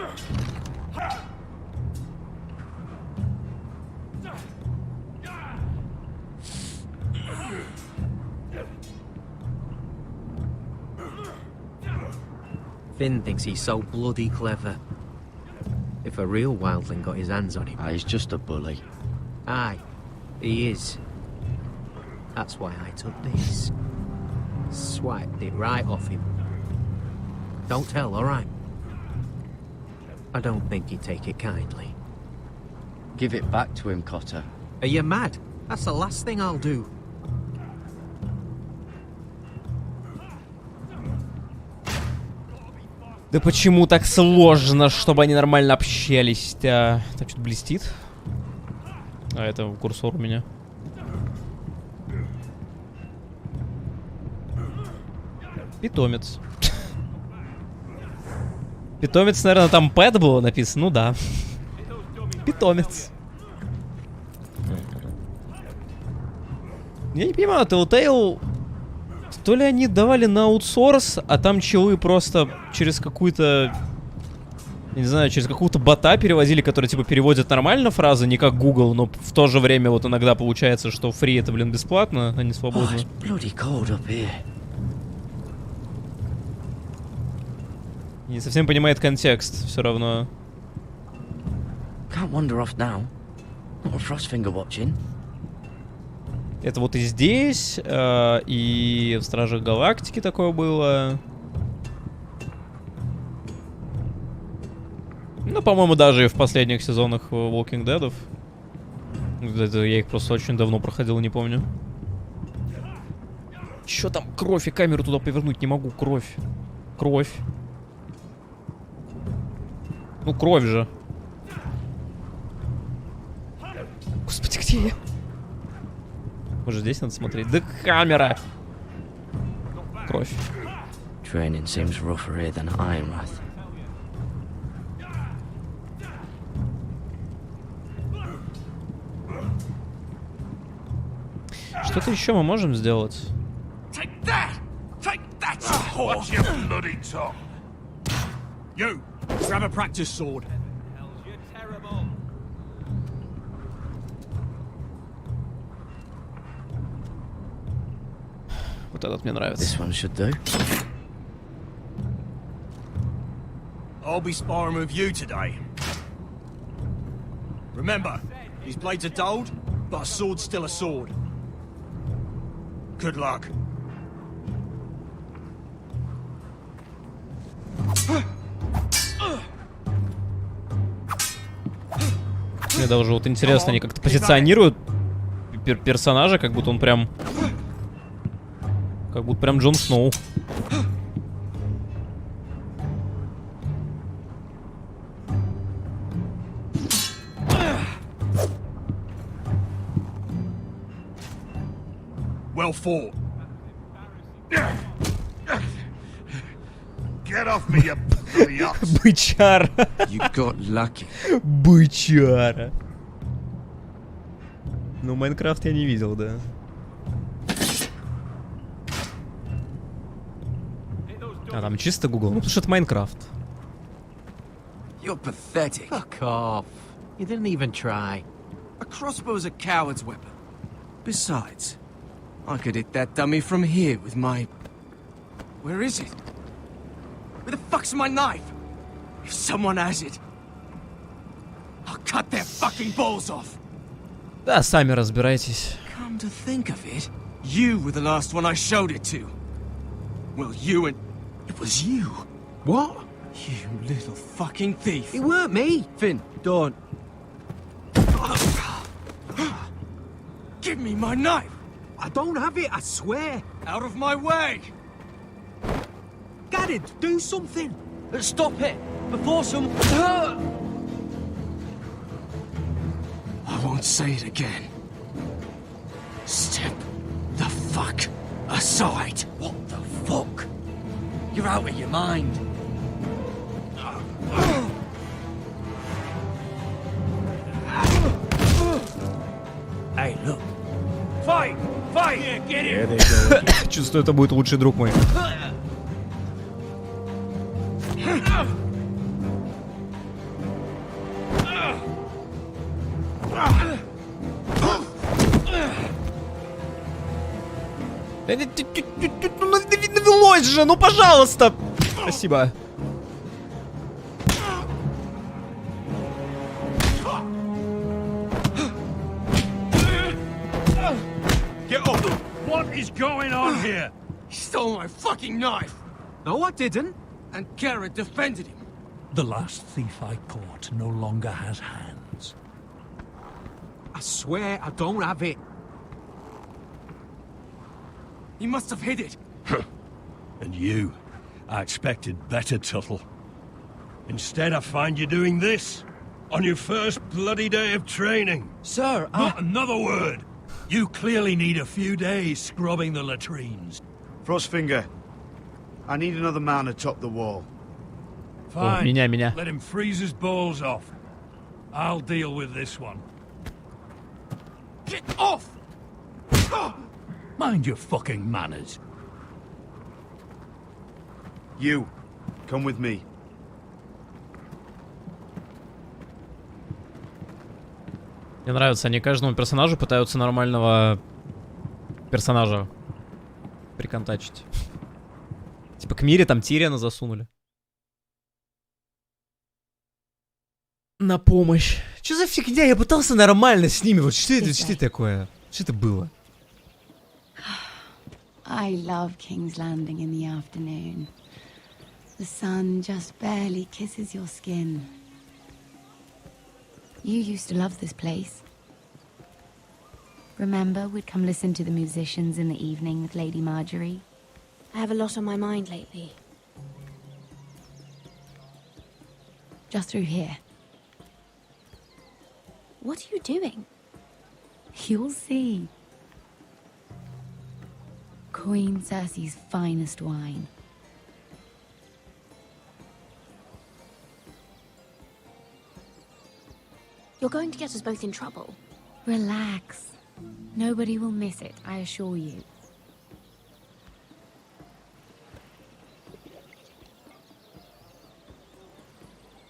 Finn thinks he's so bloody clever. If a real wildling got his hands on him... He's just a bully. Aye, he is. That's why I took this. Swiped it right off him. Don't tell, alright? I don't think he'd take it kindly. Give it back to him, Cotter. Are you mad? That's the last thing I'll do. Да почему так сложно, чтобы они нормально общались-то? Там что-то блестит. А это курсор у меня. Питомец. Питомец, наверное, там пэт было написано. Ну да. Питомец. Я не понимаю, Telltale То ли они давали на аутсорс, а там челы просто через какую-то... Не знаю, через какого-то бота переводили, который, типа, переводит нормально фразы, не как Google, но в то же время вот иногда получается, что фри это, блин, бесплатно, а не свободно. Не совсем понимает контекст, все равно. Can't wander off now. Not a Frostfinger watching. Это вот и здесь, и в Стражах Галактики такое было. Ну, по-моему, даже и в последних сезонах Walking Dead'ов. Я их просто очень давно проходил, не помню. Чё там? Кровь, и камеру туда повернуть не могу. Кровь. Кровь. Ну, кровь же. Господи, где я? Может, здесь надо смотреть? Да камера! Кровь. Training seems rougher here than Ironwrath. Что-то еще мы можем сделать? Take that! Take that! What's your bloody tongue? You, grab a practice sword. Вот этот мне нравится. This one should do. I'll be sparring with you today. Remember, these blades are dulled, but a sword's still a sword. Good luck. Мне даже вот интересно, они как-то позиционируют персонажа, как будто он прям... Как будто прям Джон Сноу. Well fought. Get off me, you bloody ox. Бычара. You got lucky. Бычара. Ну, Майнкрафт я не видел, да. А там чисто Google. Ну, потому что это Майнкрафт. You're pathetic. Fuck off. You didn't even try. A crossbow is a coward's weapon. Besides, I could hit that dummy from here with my... Where is it? Where the fuck's my knife? If someone has it, I'll cut their fucking balls off. Да, сами разбирайтесь. Come to think of it, you were the last one I showed it to. Well, you and... It was you. What? You little fucking thief. It weren't me. Finn, don't. Give me my knife. I don't have it, I swear. Out of my way. Garrett, do something. Stop it! Before some... I won't say it again. Step the fuck aside. What the fuck? You're out of your mind. Hey, look. Fight! Fight! Yeah, get him! Чувствую, это будет лучший друг мой. Навелось же, ну пожалуйста! Спасибо. Get up! What is going on here? He stole my fucking knife. No, I didn't. And Garrett defended him. The last thief I caught no longer has hands. I swear I don't have it. He must have hid it. And you, I expected better, Tuttle. Instead, I find you doing this on your first bloody day of training. Sir, Not another word. You clearly need a few days scrubbing the latrines. Frostfinger, I need another man atop the wall. Fine. Меня. Let him freeze his balls off. I'll deal with this one. Get off! Mind your fucking manners. You, come with me. Мне нравится, они каждому персонажу пытаются нормального персонажа приконтачить. Типа к Мире там Тириана засунули. На помощь. Что за фигня? Я пытался нормально с ними. Вот что это такое? Что это было? I love King's Landing in the afternoon. The sun just barely kisses your skin. You used to love this place. Remember, we'd come listen to the musicians in the evening with Lady Marjorie? I have a lot on my mind lately. Just through here. What are you doing? You'll see. Queen Cersei's finest wine. You're going to get us both in trouble. Relax. Nobody will miss it, I assure you.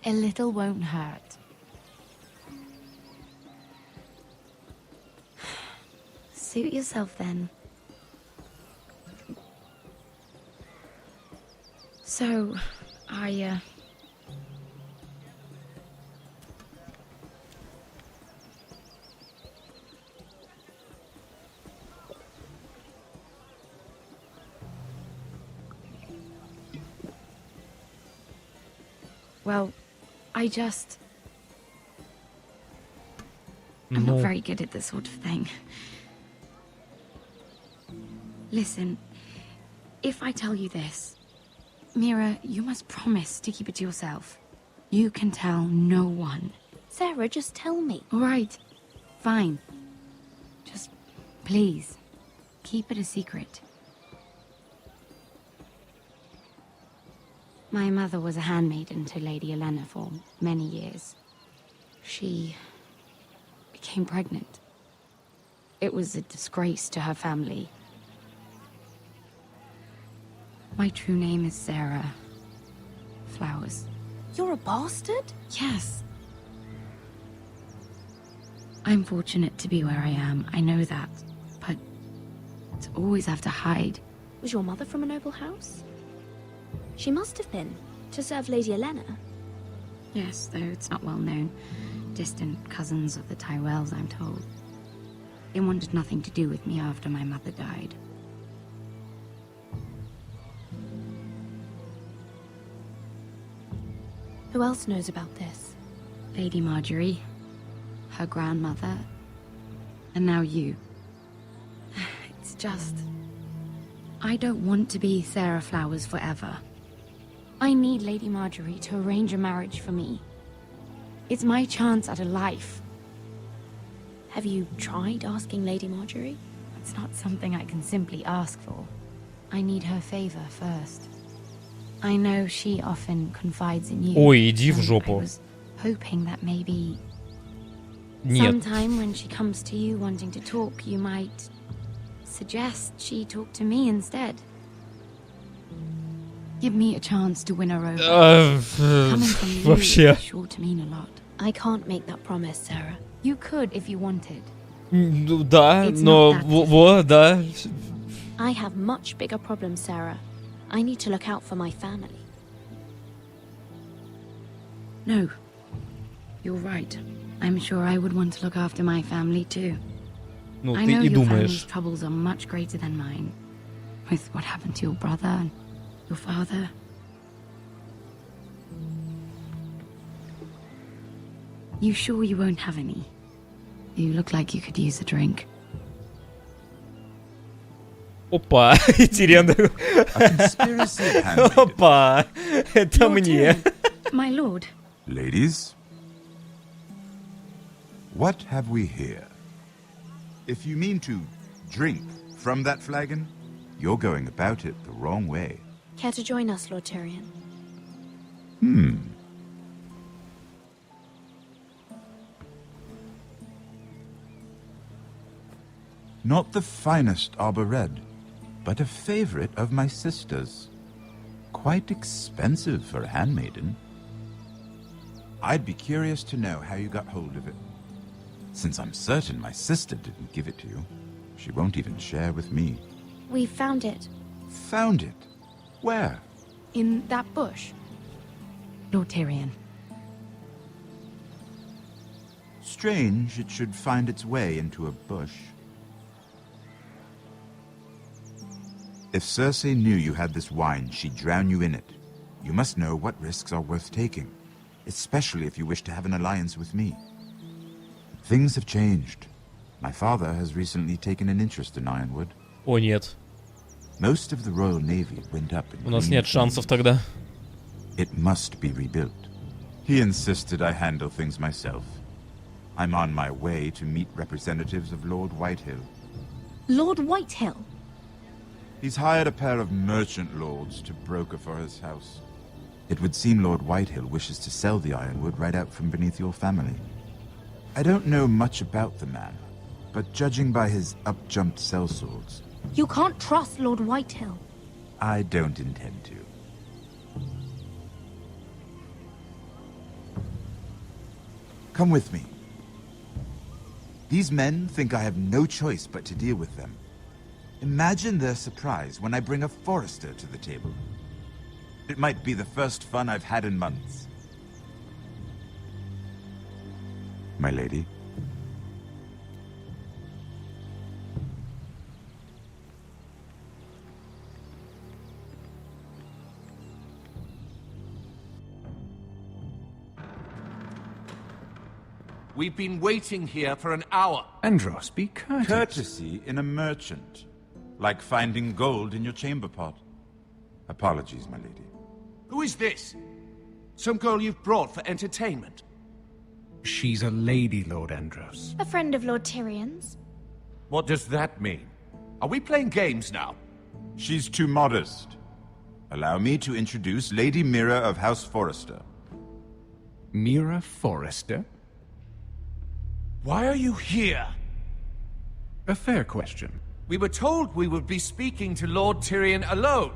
A little won't hurt. Suit yourself then. So, well, I'm not very good at this sort of thing. Listen, if I tell you this, Mira, you must promise to keep it to yourself. You can tell no one. Sarah, just tell me. All right, fine. Just, please, keep it a secret. My mother was a handmaiden to Lady Olenna for many years. She became pregnant. It was a disgrace to her family. My true name is Sarah Flowers. You're a bastard? Yes. I'm fortunate to be where I am, I know that. But to always have to hide. Was your mother from a noble house? She must have been, to serve Lady Olenna. Yes, though it's not well known. Distant cousins of the Tyrells, I'm told. They wanted nothing to do with me after my mother died. Who else knows about this? Lady Marjorie, her grandmother, and now you. It's just... I don't want to be Sarah Flowers forever. I need Lady Marjorie to arrange a marriage for me. It's my chance at a life. Have you tried asking Lady Marjorie? It's not something I can simply ask for. I need her favor first. I know she often confides in you. Ой, иди в жопу. I was hoping that maybe Нет. sometime when she comes to you wanting to talk, you might suggest she talk to me instead. Give me a chance to win her over. Coming from you Вообще. is sure to mean a lot. I can't make that promise, Sarah. You could if you wanted. Да, но да. I have much bigger problems, Sarah. I need to look out for my family. No. You're right. I'm sure I would want to look after my family too. Ну, I ты know и your family's думаешь. troubles are much greater than mine. With what happened to your brother and your father. You sure you won't have any? You look like you could use a drink. Опа, Тирен. Опа, это мне. My lord. Ladies, what have we here? If you mean to drink from that flagon, you're going about it the wrong way. Care to join us, Lord Tyrion? Not the finest arbor red, but a favorite of my sister's. Quite expensive for a handmaiden. I'd be curious to know how you got hold of it. Since I'm certain my sister didn't give it to you, she won't even share with me. We found it. Found it? Where? In that bush. Lord Tyrion. Strange it should find its way into a bush. If Cersei knew you had this wine, she'd drown you in it. You must know what risks are worth taking, especially if you wish to have an alliance with me. Things have changed. My father has recently taken an interest in Ironwood. О, нет. Most of the Royal Navy went up in У нас нет шансов тогда. It must be rebuilt. He insisted I handle things myself. I'm on my way to meet representatives of Lord Whitehill. Lord Whitehill? He's hired a pair of merchant lords to broker for his house. It would seem Lord Whitehill wishes to sell the Ironwood right out from beneath your family. I don't know much about the man, but judging by his up-jumped sellswords, You can't trust Lord Whitehill. I don't intend to. Come with me. These men think I have no choice but to deal with them. Imagine their surprise when I bring a forester to the table. It might be the first fun I've had in months. My lady. We've been waiting here for an hour. Andros, be courteous. Courtesy in a merchant. Like finding gold in your chamber pot. Apologies, my lady. Who is this? Some girl you've brought for entertainment? She's a lady, Lord Andros. A friend of Lord Tyrion's. What does that mean? Are we playing games now? She's too modest. Allow me to introduce Lady Mira of House Forrester. Mira Forrester? Why are you here? A fair question. We were told we would be speaking to Lord Tyrion alone.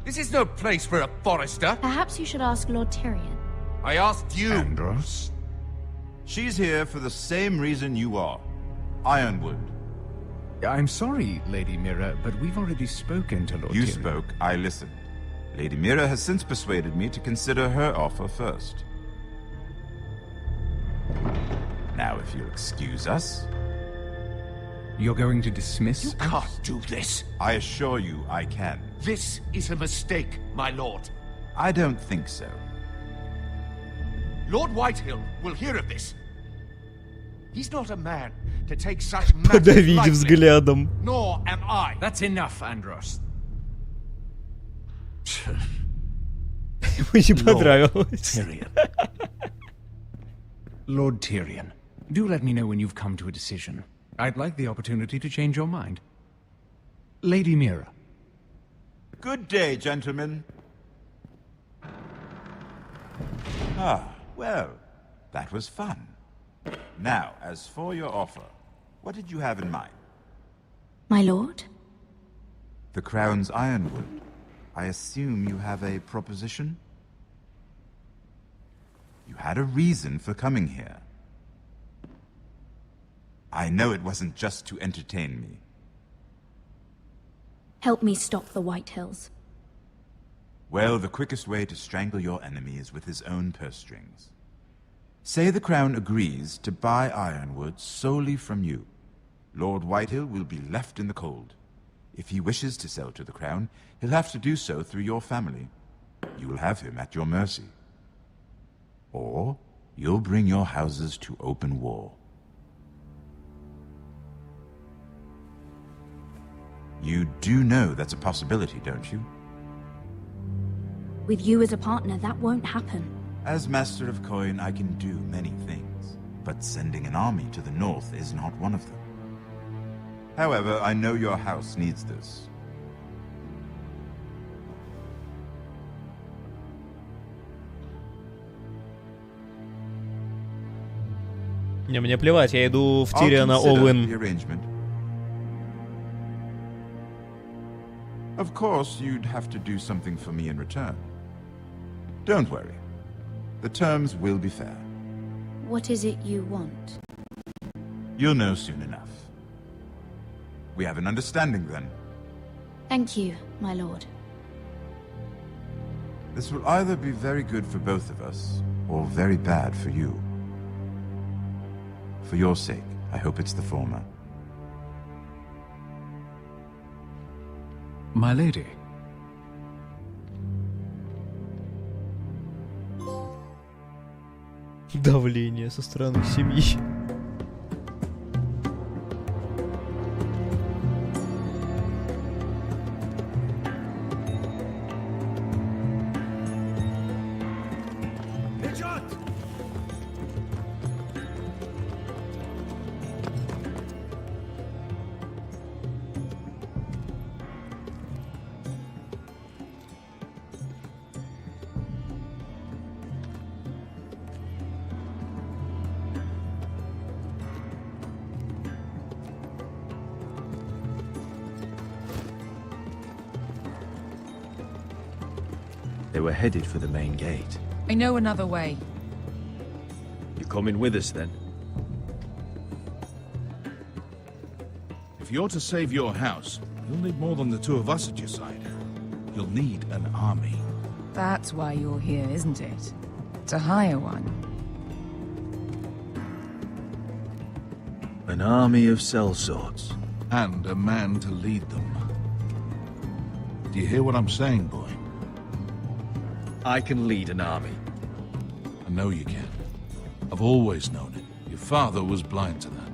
This is no place for a Forrester. Perhaps you should ask Lord Tyrion. I asked you. Andros? She's here for the same reason you are. Ironwood. I'm sorry, Lady Mira, but we've already spoken to Lord Tyrion. You spoke, I listened. Lady Mira has since persuaded me to consider her offer first. Now, if you'll excuse us... You're going to dismiss You can't do this. I assure you I can. This is a mistake, my lord. I don't think so. Lord Whitehill will hear of this. He's not a man to take such matters Подавить lightly. взглядом. Nor am I. That's enough, Andros. Ему не понравилось. Lord Tyrion, do let me know when you've come to a decision. I'd like the opportunity to change your mind. Lady Mira. Good day, gentlemen. Ah, well, that was fun. Now, as for your offer, what did you have in mind? My lord? The Crown's Ironwood. I assume you have a proposition? You had a reason for coming here. I know it wasn't just to entertain me. Help me stop the Whitehills. Well, the quickest way to strangle your enemy is with his own purse strings. Say the Crown agrees to buy Ironwood solely from you. Lord Whitehill will be left in the cold. If he wishes to sell to the Crown, he'll have to do so through your family. You will have him at your mercy. Or you'll bring your houses to open war. You do know that's a possibility, don't you? With you as a partner, that won't happen. As Master of Coin, I can do many things, but sending an army to the north is not one of them. However, I know your house needs this. Не, мне плевать, я иду в Тириона all-in. Of course, you'd have to do something for me in return. Don't worry. The terms will be fair. What is it you want? You'll know soon enough. We have an understanding then. Thank you, my lord. This will either be very good for both of us, or very bad for you. For your sake, I hope it's the former. My lady. Давление со стороны семьи. They were headed for the main gate. I know another way. You coming with us then? If you're to save your house, you'll need more than the two of us at your side. You'll need an army. That's why you're here, isn't it? To hire one. An army of sellswords. And a man to lead them. Do you hear what I'm saying, boy? I can lead an army. I know you can. I've always known it. Your father was blind to that.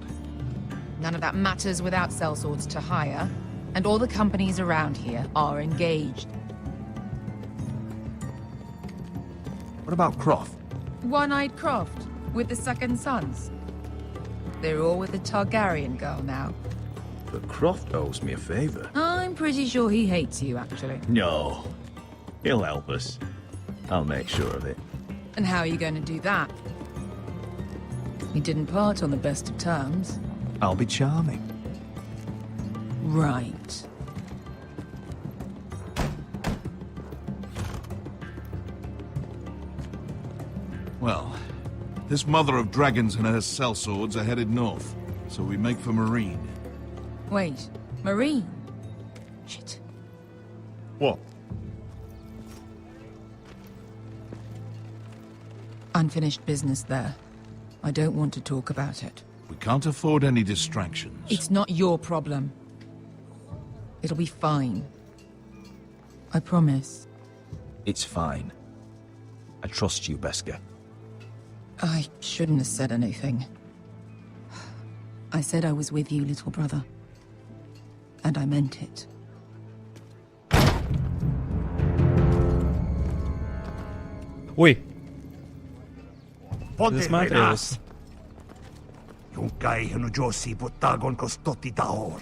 None of that matters without sellswords to hire, and all the companies around here are engaged. What about Croft? One-eyed Croft, with the second sons. They're all with the Targaryen girl now. But Croft owes me a favor. I'm pretty sure he hates you, actually. No. He'll help us. I'll make sure of it. And how are you going to do that? We didn't part on the best of terms. I'll be charming. Right. Well, this mother of dragons and her sellswords are headed north, so we make for Marine. Wait, Marine? Shit. What? Unfinished business there. I don't want to talk about it. We can't afford any distractions. It's not your problem. It'll be fine. I promise. It's fine. I trust you, Beskar. I shouldn't have said anything. I said I was with you, little brother. And I meant it. Ой. Засмотрелся. Юнкай хенуджоси бутагон костоти даор.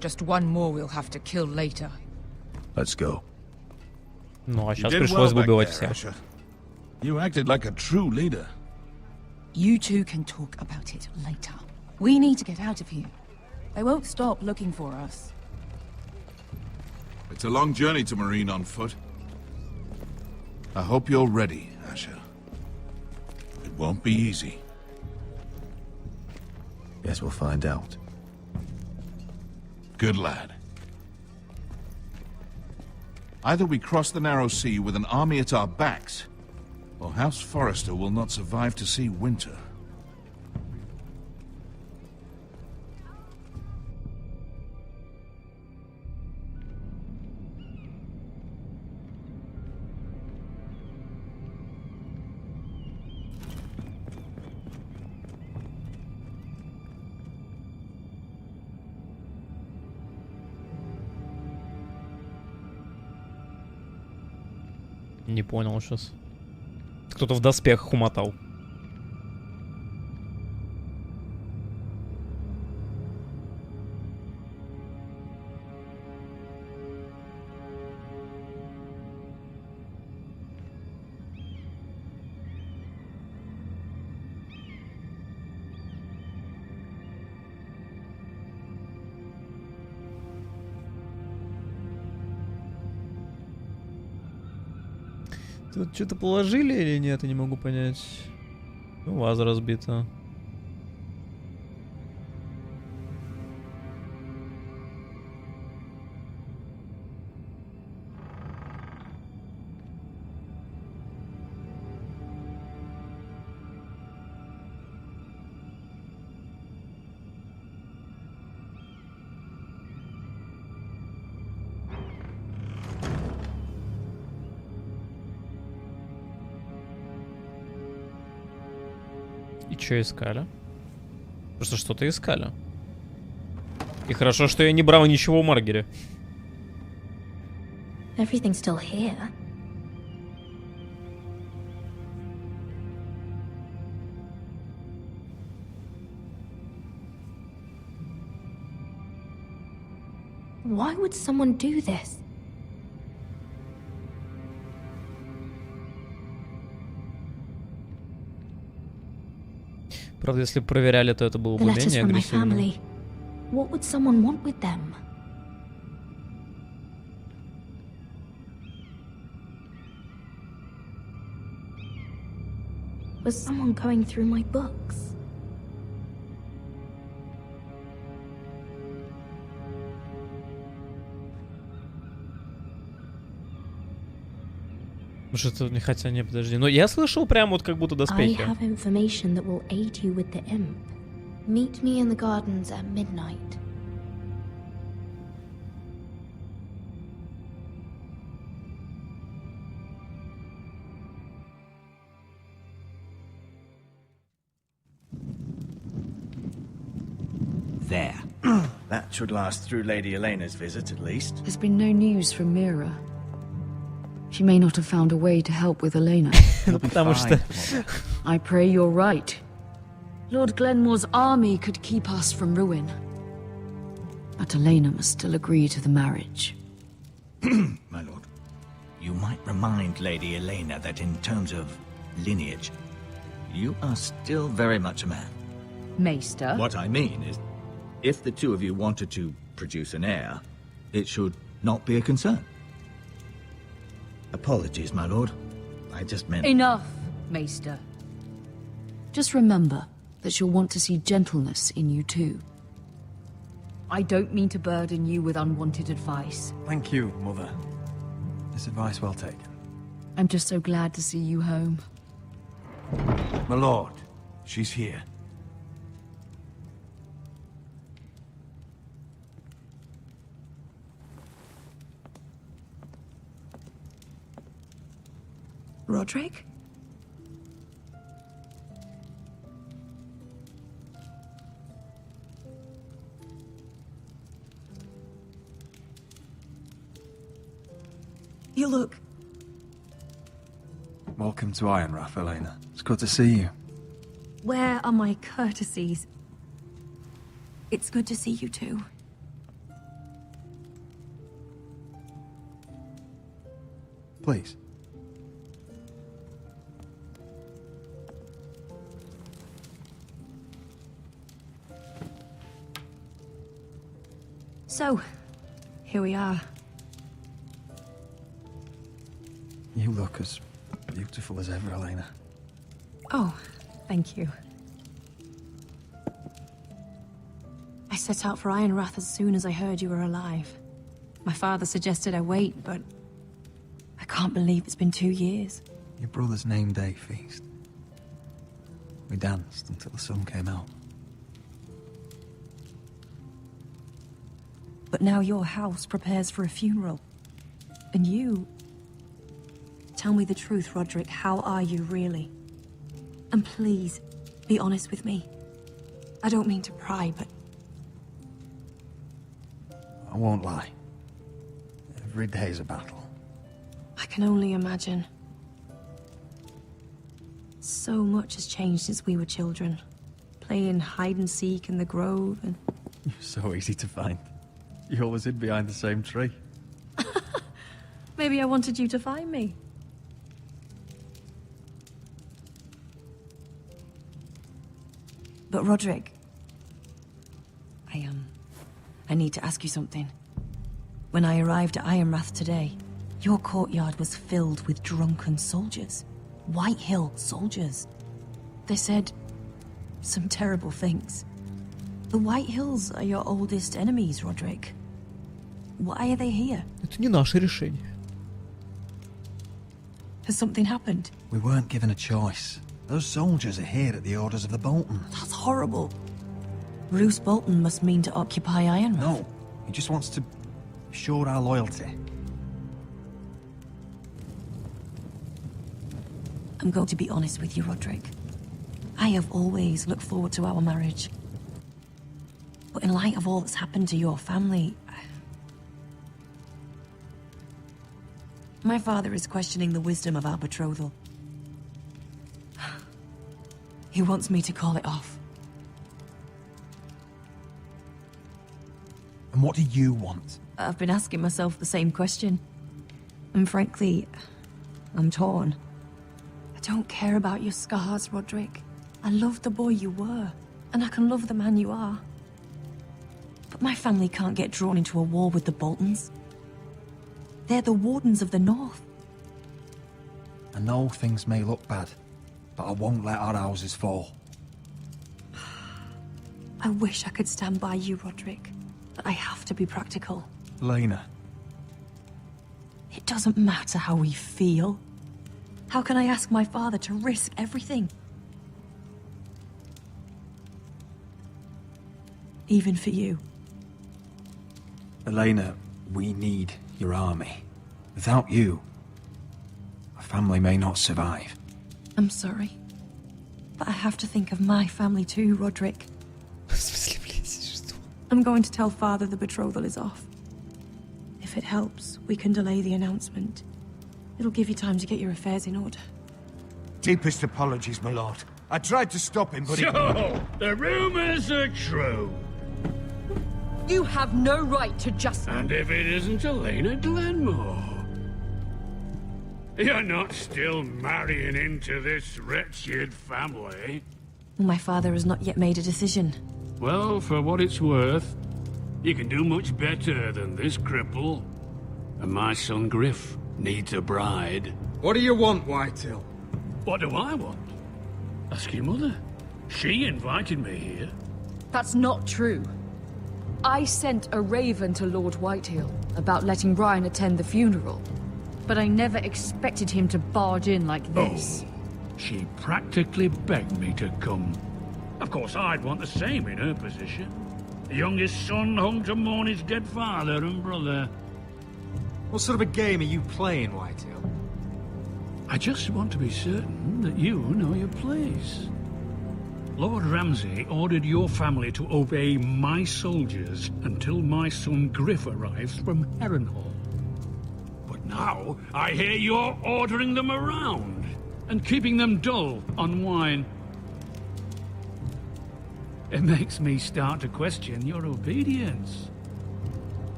Just one more we'll have to kill later. Let's go. Ну, а You сейчас did пришлось well бы back убивать there, всех. Asher. You acted like a true leader. You two can talk about it later. We need to get out of here. They won't stop looking for us. It's a long journey to Marine on foot. I hope you're ready, Asher. It won't be easy. Guess we'll find out. Good lad. Either we cross the narrow sea with an army at our backs, or House Forrester will not survive to see winter. Не понял сейчас. Кто-то в доспехах умотал. Тут что-то положили или нет, я не могу понять. Ну, ваза разбита. Что искали? Просто что-то искали. И хорошо, что я не брал ничего в Маргере. Everything's still here. Why would someone do this? Правда, если бы проверяли, то это было бы менее агрессивно. What would someone want with them? Was someone going through my books? Что-то не, хотя не, подожди. Но я слышал прям вот как будто доспехи. I have information that will aid you with the imp. Meet me in the gardens at midnight. There. That should last through Lady Elena's visit, at least. There's been no news from Mira. She may not have found a way to help with Elena. I pray you're right. Lord Glenmore's army could keep us from ruin. But Elena must still agree to the marriage. My lord, you might remind Lady Elena that in terms of lineage, you are still very much a man. Maester? What I mean is, if the two of you wanted to produce an heir, it should not be a concern. Apologies, my lord. I just meant... Enough, Maester. Just remember that she'll want to see gentleness in you too. I don't mean to burden you with unwanted advice. Thank you, Mother. This advice well taken. I'm just so glad to see you home. My lord, she's here. Roderick? You look... Welcome to Ironrath, Elena. It's good to see you. Where are my courtesies? It's good to see you too. Please. So, here we are. You look as beautiful as ever, Elena. Oh, thank you. I set out for Ironrath as soon as I heard you were alive. My father suggested I wait, but I can't believe it's been 2 years. Your brother's name day feast. We danced until the sun came out. But now your house prepares for a funeral. And you... Tell me the truth, Roderick. How are you really? And please, be honest with me. I don't mean to pry, but... I won't lie. Every day's a battle. I can only imagine. So much has changed since we were children. Playing hide and seek in the grove and... You're so easy to find. You always hid behind the same tree. Maybe I wanted you to find me. But Roderick, I need to ask you something. When I arrived at Ironrath today, your courtyard was filled with drunken soldiers. White Hill soldiers. They said some terrible things. The White Hills are your oldest enemies, Roderick. Why are they here? Это не наше решение. Has something happened? We weren't given a choice. Those soldiers are here at the orders of the Bolton. That's horrible. Roose Bolton must mean to occupy Ironrath. No, he just wants to assure our loyalty. I'm going to be honest with you, Roderick. I have always looked forward to our marriage. But in light of all that's happened to your family... My father is questioning the wisdom of our betrothal. He wants me to call it off. And what do you want? I've been asking myself the same question. And frankly, I'm torn. I don't care about your scars, Roderick. I love the boy you were, and I can love the man you are. But my family can't get drawn into a war with the Boltons. They're the Wardens of the North. I know things may look bad, but I won't let our houses fall. I wish I could stand by you, Roderick, but I have to be practical. Lena. It doesn't matter how we feel. How can I ask my father to risk everything? Even for you. Elena, we need your army. Without you, our family may not survive. I'm sorry. But I have to think of my family too, Roderick. I'm going to tell Father the betrothal is off. If it helps, we can delay the announcement. It'll give you time to get your affairs in order. Deepest apologies, my lord. I tried to stop him, but So, the rumors are true. You have no right to just... And if it isn't Elena Glenmore? You're not still marrying into this wretched family? My father has not yet made a decision. Well, for what it's worth, you can do much better than this cripple. And my son Griff needs a bride. What do you want, Whitehill? What do I want? Ask your mother. She invited me here. That's not true. I sent a raven to Lord Whitehill about letting Brian attend the funeral. But I never expected him to barge in like this. Oh, she practically begged me to come. Of course, I'd want the same in her position. The youngest son home to mourn his dead father and brother. What sort of a game are you playing, Whitehill? I just want to be certain that you know your place. Lord Ramsay ordered your family to obey my soldiers until my son Griff arrives from Harrenhal. But now, I hear you're ordering them around and keeping them dull on wine. It makes me start to question your obedience.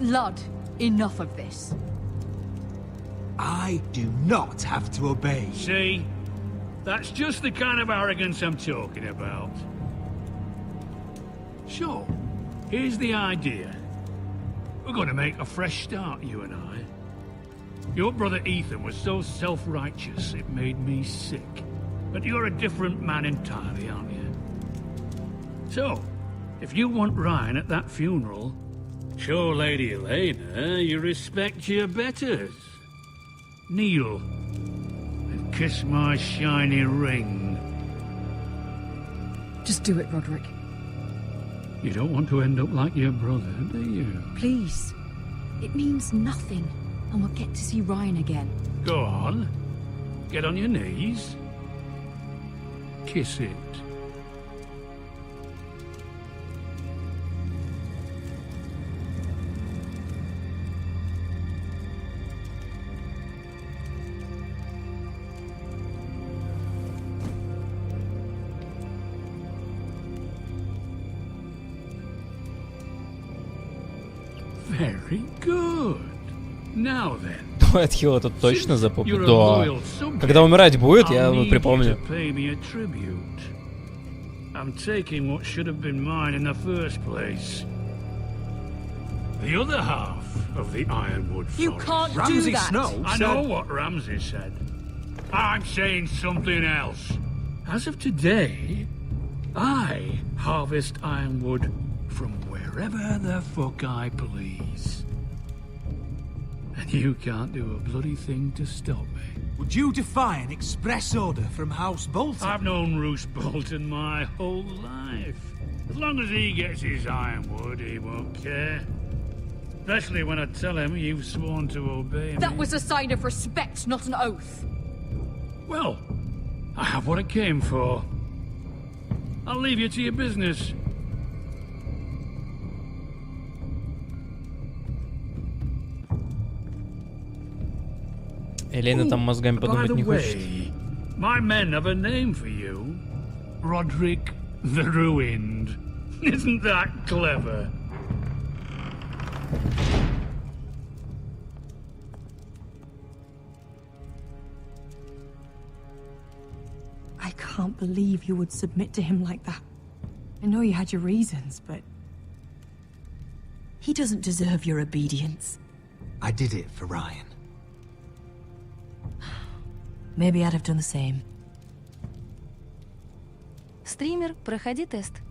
Lud, enough of this. I do not have to obey. See? That's just the kind of arrogance I'm talking about. So, here's the idea. We're going to make a fresh start, you and I. Your brother Ethan was so self-righteous it made me sick. But you're a different man entirely, aren't you? So, if you want Ryan at that funeral, show Lady Elena you respect your betters. Kneel and kiss my shiny ring. Just do it, Roderick. You don't want to end up like your brother, do you? Please. It means nothing, and we'll get to see Ryan again. Go on. Get on your knees. Kiss it. Very good. Now then. От Хилла тут точно запомнил. Да. Когда умирать будет, я припомню. I'm taking what should have been mine in the first place. The other half of the Ironwood Forest. You can't Ramsay do that. Snow I know what Ramsay said. I'm saying something else. As of today, I harvest Ironwood from wherever the fuck I please. And you can't do a bloody thing to stop me. Would you defy an express order from House Bolton? I've known Roose Bolton my whole life. As long as he gets his ironwood, he won't care. Especially when I tell him you've sworn to obey me. That was a sign of respect, not an oath. Well, I have what I came for. I'll leave you to your business. Елена там мозгами подумать не хочет. My men have a name for you. Roderick the Ruined. Isn't that clever? I can't believe you would submit to him like that. I know you had your reasons, but... he doesn't deserve your obedience. I did it for Ryan. Maybe I'd have done the same. Стример, проходи тест.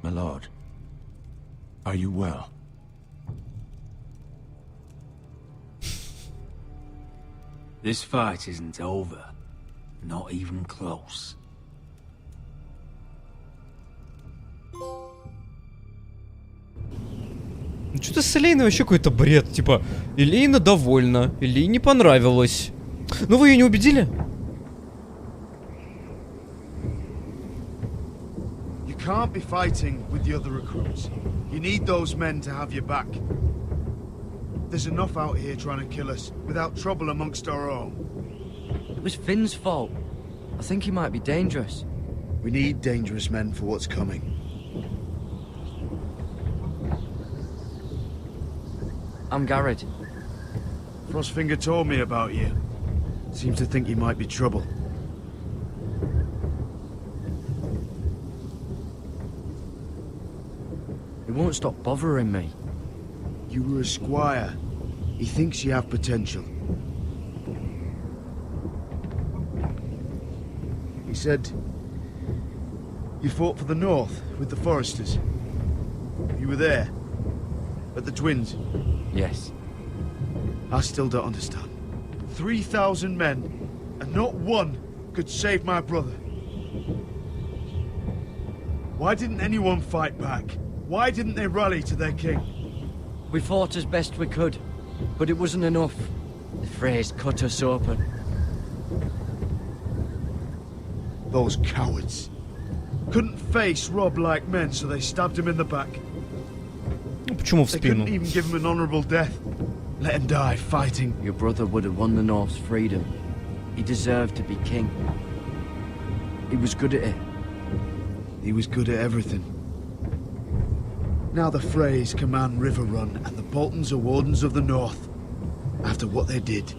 My lord, are you well? This fight isn't over. Not even close. Что-то с Элейной вообще какой-то бред. Типа, Элейна довольна, Элейне понравилось. Ну вы ее не убедили? You can't be fighting with the other recruits. You need those men to have your back. There's enough out here trying to kill us without trouble amongst our own. It was Finn's fault. I think he might be dangerous. We need dangerous men for what's coming. I'm Garrett. Frostfinger told me about you. Seems to think you might be trouble. He won't stop bothering me. You were a squire. He thinks you have potential. He said you fought for the North with the Foresters. You were there. At the Twins. Yes. I still don't understand. 3,000 men, and not one could save my brother. Why didn't anyone fight back? Why didn't they rally to their king? We fought as best we could, but it wasn't enough. The Freys cut us open. Those cowards. Couldn't face Rob like men, so they stabbed him in the back. Почему в They спину? couldn't even give him an honorable death. Let him die fighting. Your brother would have won the North's freedom. He deserved to be king. He was good at it. He was good at everything. Now the Freys command Riverrun, and the Boltons are wardens of the North. After what they did.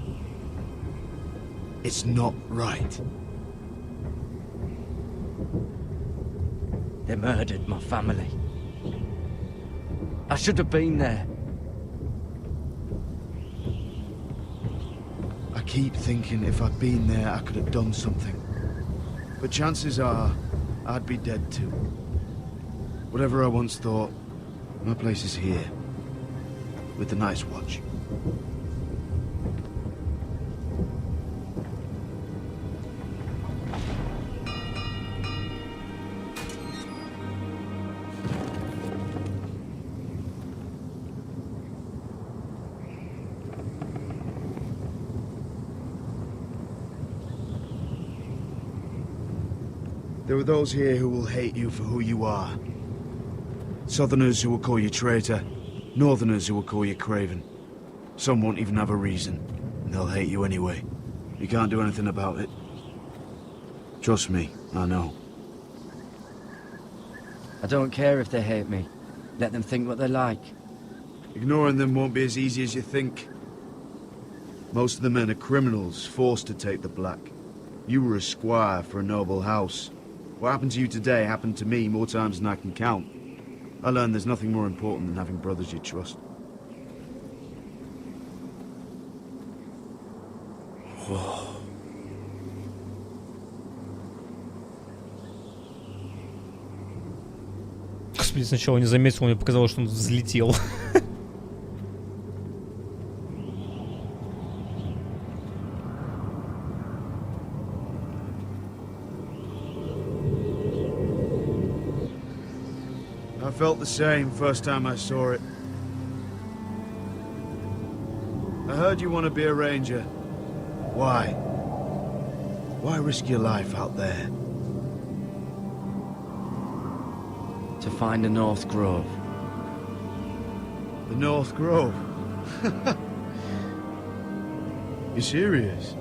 It's not right. They murdered my family. I should have been there. I keep thinking if I'd been there, I could have done something. But chances are, I'd be dead too. Whatever I once thought, my place is here. With the Night's Watch. There are those here who will hate you for who you are. Southerners who will call you traitor. Northerners who will call you craven. Some won't even have a reason. And they'll hate you anyway. You can't do anything about it. Trust me, I know. I don't care if they hate me. Let them think what they like. Ignoring them won't be as easy as you think. Most of the men are criminals, forced to take the black. You were a squire for a noble house. What happened to you today happened to me more times than I can count. I learned there's nothing more important than having brothers you trust. Господи, сначала не заметил, мне показалось, что он взлетел. I felt the same first time I saw it. I heard you want to be a ranger. Why? Why risk your life out there? To find the North Grove. The North Grove? You serious?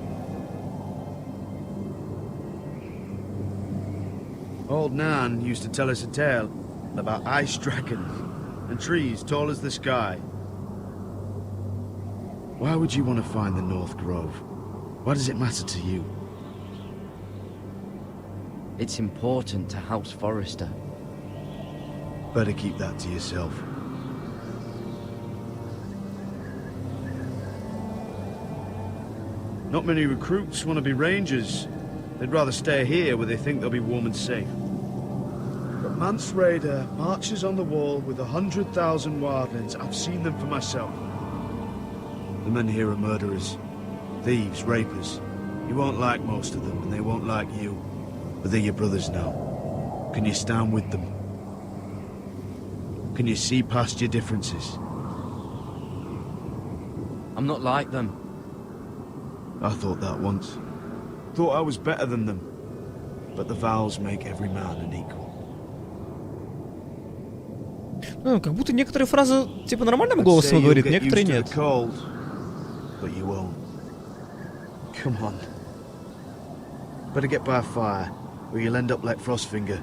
Old Nan used to tell us a tale about ice dragons and trees tall as the sky. Why would you want to find the North Grove? Why does it matter to you? It's important to House Forrester. Better keep that to yourself. Not many recruits want to be rangers. They'd rather stay here where they think they'll be warm and safe. But Mance Raider marches on the wall with 100,000 wildlings. I've seen them for myself. The men here are murderers, thieves, rapers. You won't like most of them, and they won't like you. But they're your brothers now. Can you stand with them? Can you see past your differences? I'm not like them. I thought that once. Thought I was better than them. But the vows make every man an equal. Ну, как будто некоторые фразы типа нормальным голосом говорит, некоторые нет. But you won't. Come on. Better get by a fire, or you'll end up like Frostfinger.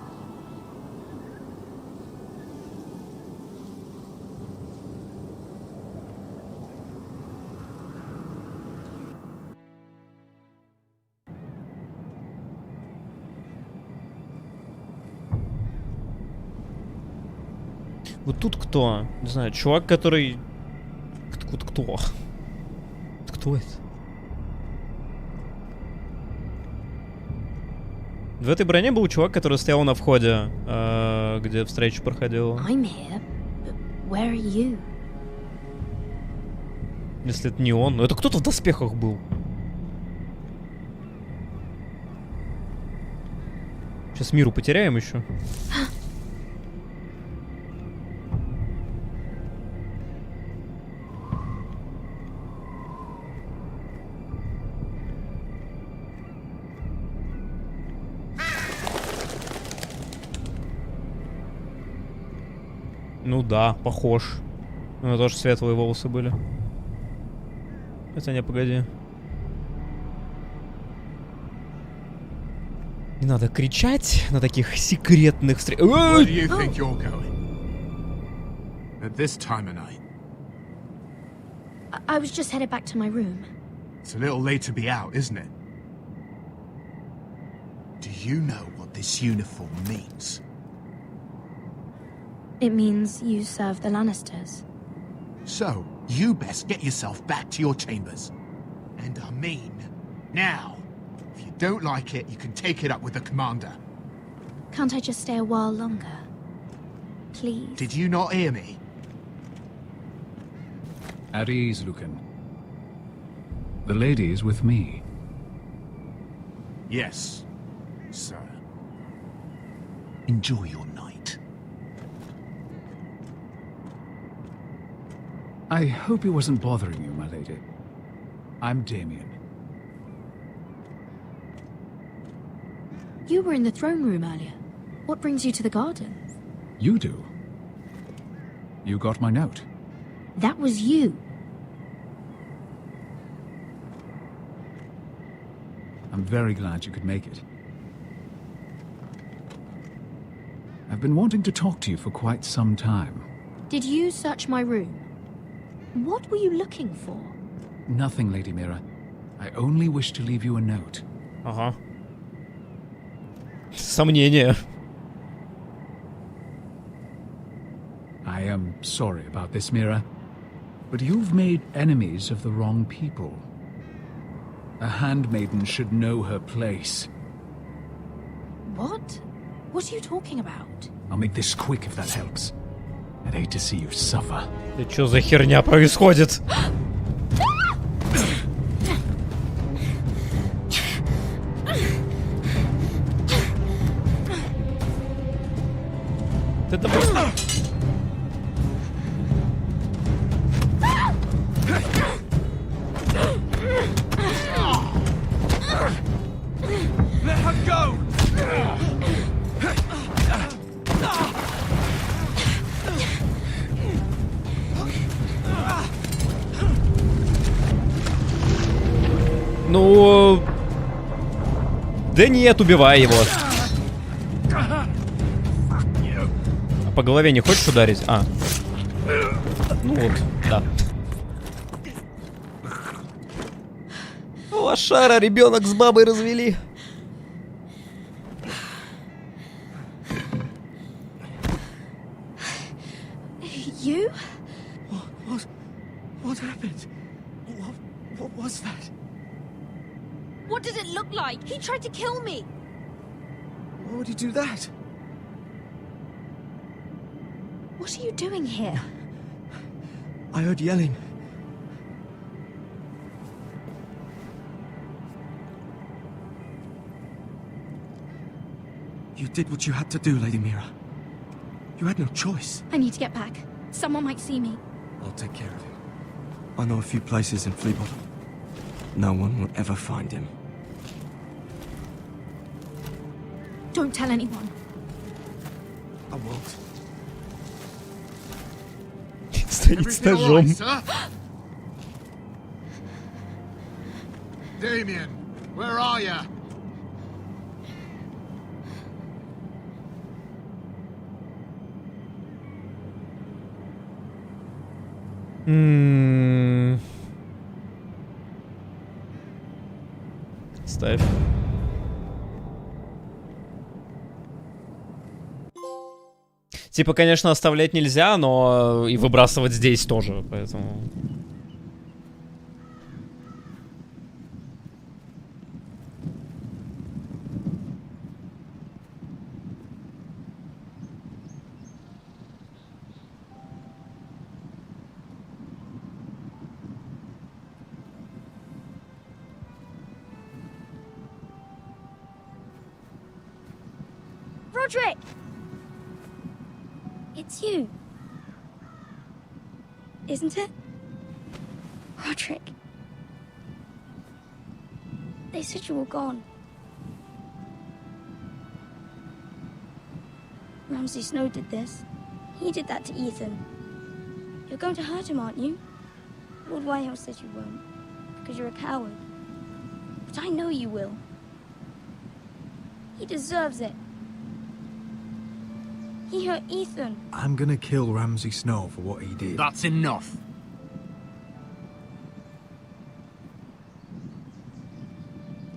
Вот тут кто? Не знаю, чувак, который... Кто? Кто это? В этой броне был чувак, который стоял на входе, где встреча проходила. I'm here, but where are you? Если это не он, но это кто-то в доспехах был. Сейчас миру потеряем еще. Ну да, похож. У него тоже светлые волосы были. Хотя не, погоди. Не надо кричать на таких секретных встречах. Where do you think you're going? At this time of night? I was just headed back to my room. It's a little late to be out, isn't it? Do you know what this uniform means? It means you serve the Lannisters. So, you best get yourself back to your chambers. And I mean, now. If you don't like it, you can take it up with the commander. Can't I just stay a while longer? Please? Did you not hear me? At ease, Lucan. The lady is with me. Yes, sir. Enjoy your night. I hope he wasn't bothering you, my lady. I'm Damien. You were in the throne room earlier. What brings you to the gardens? You do? You got my note? That was you. I'm very glad you could make it. I've been wanting to talk to you for quite some time. Did you search my room? What were you looking for? Nothing, Lady Mira. I only wish to leave you a note. Ага. Сомнения. I am sorry about this, Mira, but you've made enemies of the wrong people. A handmaiden should know her place. What? What are you talking about? I'll make this quick if that helps. I'd hate to see you suffer. Да чё за херня происходит? Это просто... Let her go! Ну... Да нет, убивай его. А по голове не хочешь ударить? А. Ну вот, да. Лошара, ребенок с бабой развели. You? What happened? What was that? What did it look like? He tried to kill me. Why would he do that? What are you doing here? I heard yelling. You did what you had to do, Lady Mira. You had no choice. I need to get back. Someone might see me. I'll take care of it. I know a few places in Fleabottom. No one will ever find him. Don't tell anyone. I won't. Стоит с ножом. Damien, where are you? Ставь. Типа, конечно, оставлять нельзя, но и выбрасывать здесь тоже, поэтому... Roderick! It's you. Isn't it? Roderick. They said you were gone. Ramsay Snow did this. He did that to Ethan. You're going to hurt him, aren't you? Lord Whitehouse said you won't, because you're a coward. But I know you will. He deserves it. He hurt Ethan. I'm gonna kill Ramsay Snow for what he did. That's enough.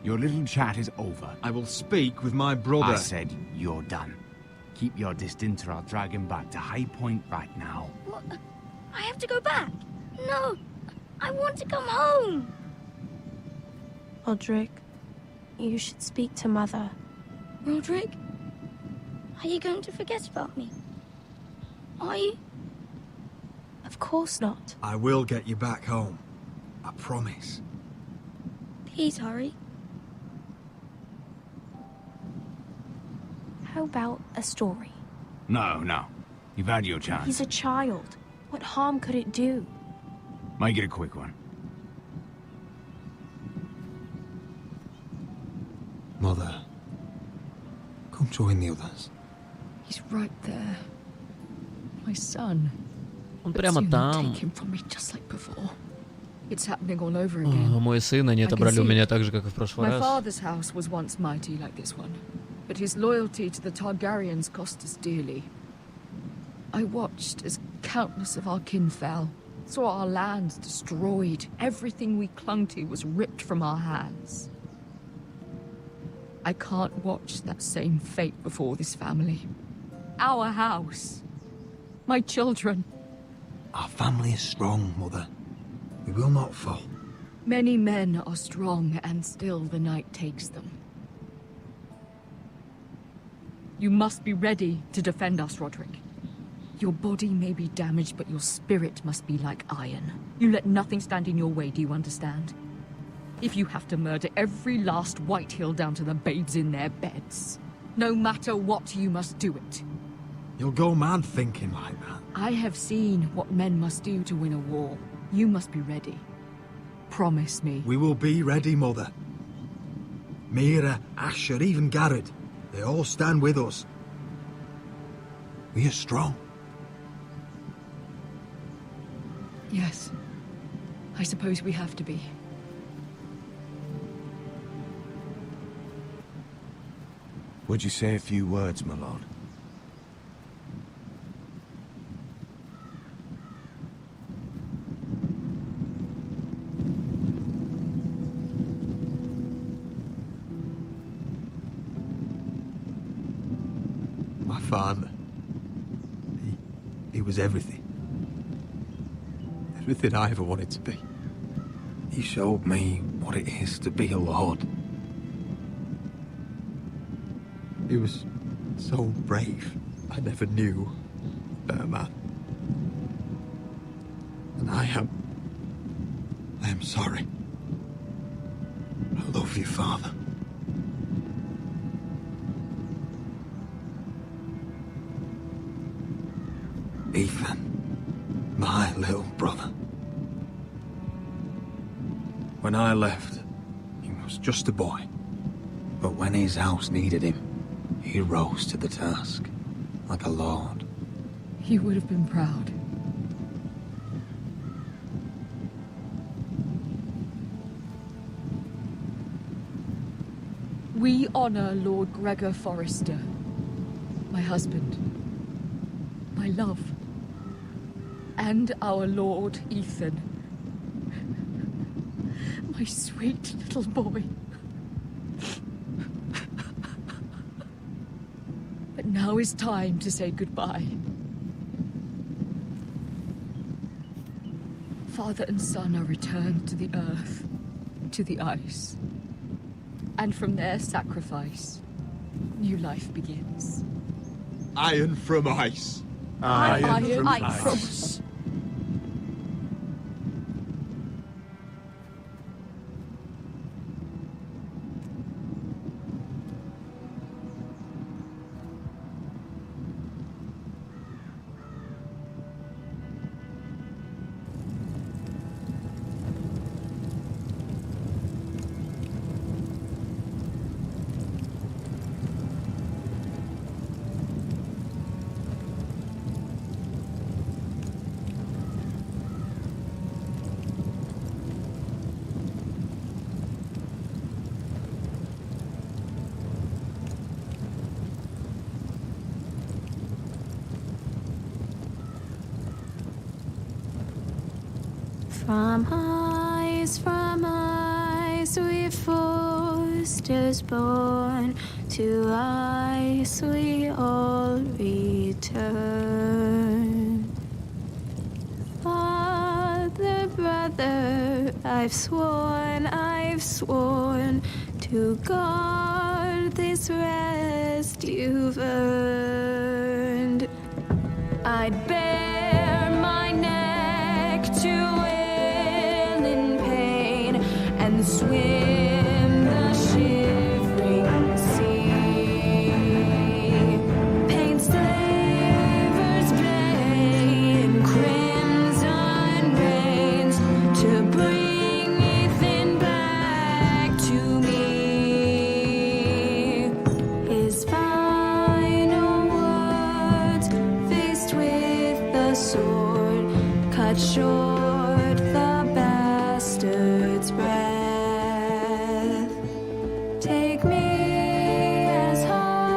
Your little chat is over. I will speak with my brother. I said you're done. Keep your distance or I'll drag him back to High Point right now. What? I have to go back. No, I want to come home. Roderick, you should speak to Mother. Roderick? Are you going to forget about me? Are you? Of course not. I will get you back home. I promise. Please hurry. How about a story? No. You've had your chance. He's a child. What harm could it do? Make it a quick one. Mother, come join the others. He's right there. My son. Он прямо там. Take him from me just like before. It's happening all over again. Мой сын, они отобрали у меня так же, как и в прошлый My раз. father's house was once mighty like this one, but his loyalty to the Targaryens cost us dearly. I watched as countless of our kin fell, saw our lands destroyed, everything we clung to was ripped from our hands. I can't watch that same fate before this family. Our house. My children. Our family is strong, Mother. We will not fall. Many men are strong, and still the night takes them. You must be ready to defend us, Roderick. Your body may be damaged, but your spirit must be like iron. You let nothing stand in your way, do you understand? If you have to murder every last Whitehill down to the babes in their beds, no matter what, you must do it. You'll go mad thinking like that. I have seen what men must do to win a war. You must be ready. Promise me. We will be ready, Mother. Mira, Asher, even Garrett, they all stand with us. We are strong. Yes. I suppose we have to be. Would you say a few words, my lord? My father. He was everything. Everything I ever wanted to be. He showed me what it is to be a lord. He was so brave. I never knew a better man. And I am sorry. I love you, Father. Ethan, my little brother. When I left, he was just a boy. But when his house needed him, he rose to the task, like a lord. He would have been proud. We honor Lord Gregor Forrester, my husband, my love, and our Lord Ethan, my sweet little boy. But now is time to say goodbye. Father and son are returned to the earth, to the ice. And from their sacrifice, new life begins. Iron from ice. Iron from ice. From ice we Forsters born, to ice we all return. Father, brother, I've sworn to guard this rest you've earned. I'd bare my neck to and swim the shivering sea. Paint slavers play in crimson rains to bring Ethan back to me. His final words, faced with the sword, cut short the bastard's breath. Take me as hard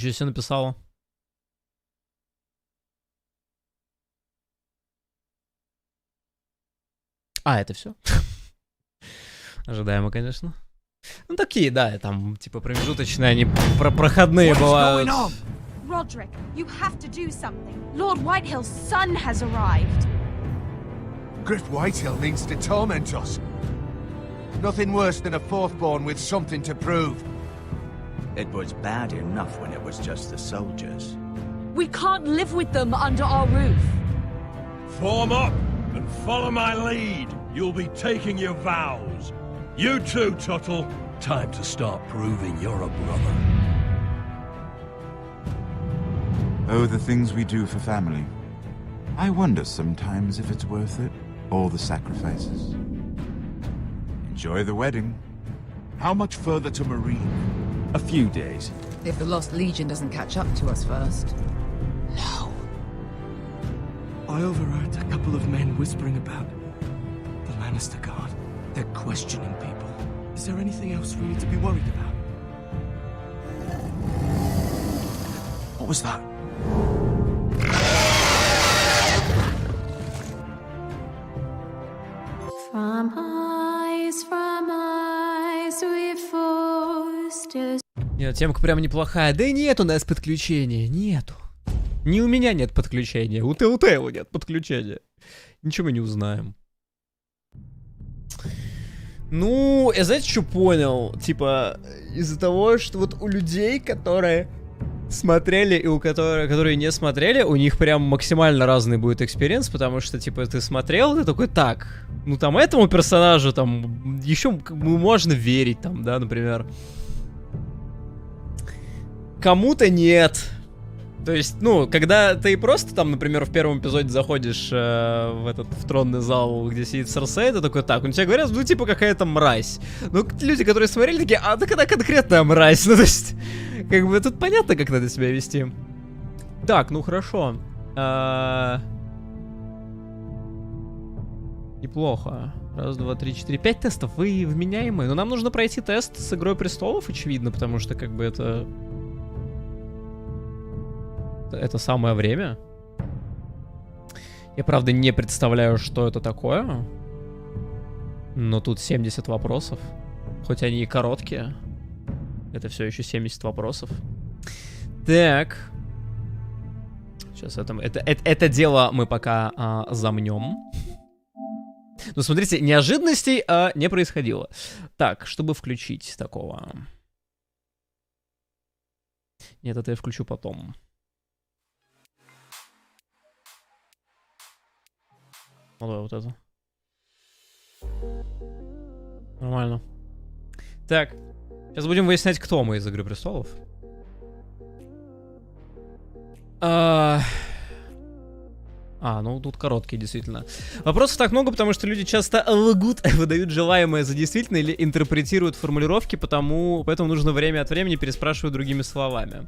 Ничего себе написала. А, это все? Ожидаемо, конечно. Ну, такие, да, там, типа, промежуточные, они проходные бывают. Roderick, you have to do something. Lord Whitehill's son has arrived. Griff Whitehill means to torment us. Nothing worse than a fourth-born with something to prove. It was bad enough when it was just the soldiers. We can't live with them under our roof. Form up and follow my lead. You'll be taking your vows. You too, Tuttle. Time to start proving you're a brother. Oh, the things we do for family. I wonder sometimes if it's worth it. All the sacrifices. Enjoy the wedding. How much further to Marine? A few days. If the Lost Legion doesn't catch up to us first. No. I overheard a couple of men whispering about the Lannister Guard. They're questioning people. Is there anything else we need to be worried about? What was that? From eyes we forced to... Нет, темка прям неплохая. Да и нет у нас подключения, нету. Ни у меня нет подключения, у Telltale нет подключения. Ничего мы не узнаем. Ну, я знаете, что понял? Типа, из-за того, что вот у людей, которые смотрели и у которые не смотрели, у них прям максимально разный будет экспириенс, потому что, типа, ты смотрел, ты такой, так, ну там этому персонажу там еще можно верить, там, да, например. Кому-то нет. То есть, ну, когда ты просто там, например, в первом эпизоде заходишь в тронный зал, где сидит Серсей, ты такой, так, у тебя говорят, ну, типа, какая-то мразь. Ну, люди, которые смотрели, такие, а, так она конкретная мразь. Ну, то есть, как бы, тут понятно, как надо себя вести. Так, ну, хорошо. Неплохо. Раз, два, три, четыре, 5 тестов. Вы вменяемые. Но нам нужно пройти тест с Игрой Престолов, очевидно, потому что, как бы, это самое время. Я, правда, не представляю, что это такое. Но тут 70 вопросов. Хоть они и короткие. Это все еще 70 вопросов. Так. Сейчас это дело мы пока замнем. Ну, смотрите, неожиданностей не происходило. Так, чтобы включить такого... Нет, это я включу потом. Ну, давай вот это. Нормально. Так, сейчас будем выяснять, кто мы из Игры Престолов. Ну тут короткие, действительно. Вопросов так много, потому что люди часто лгут, выдают желаемое за действительное или интерпретируют формулировки, поэтому нужно время от времени переспрашивать другими словами.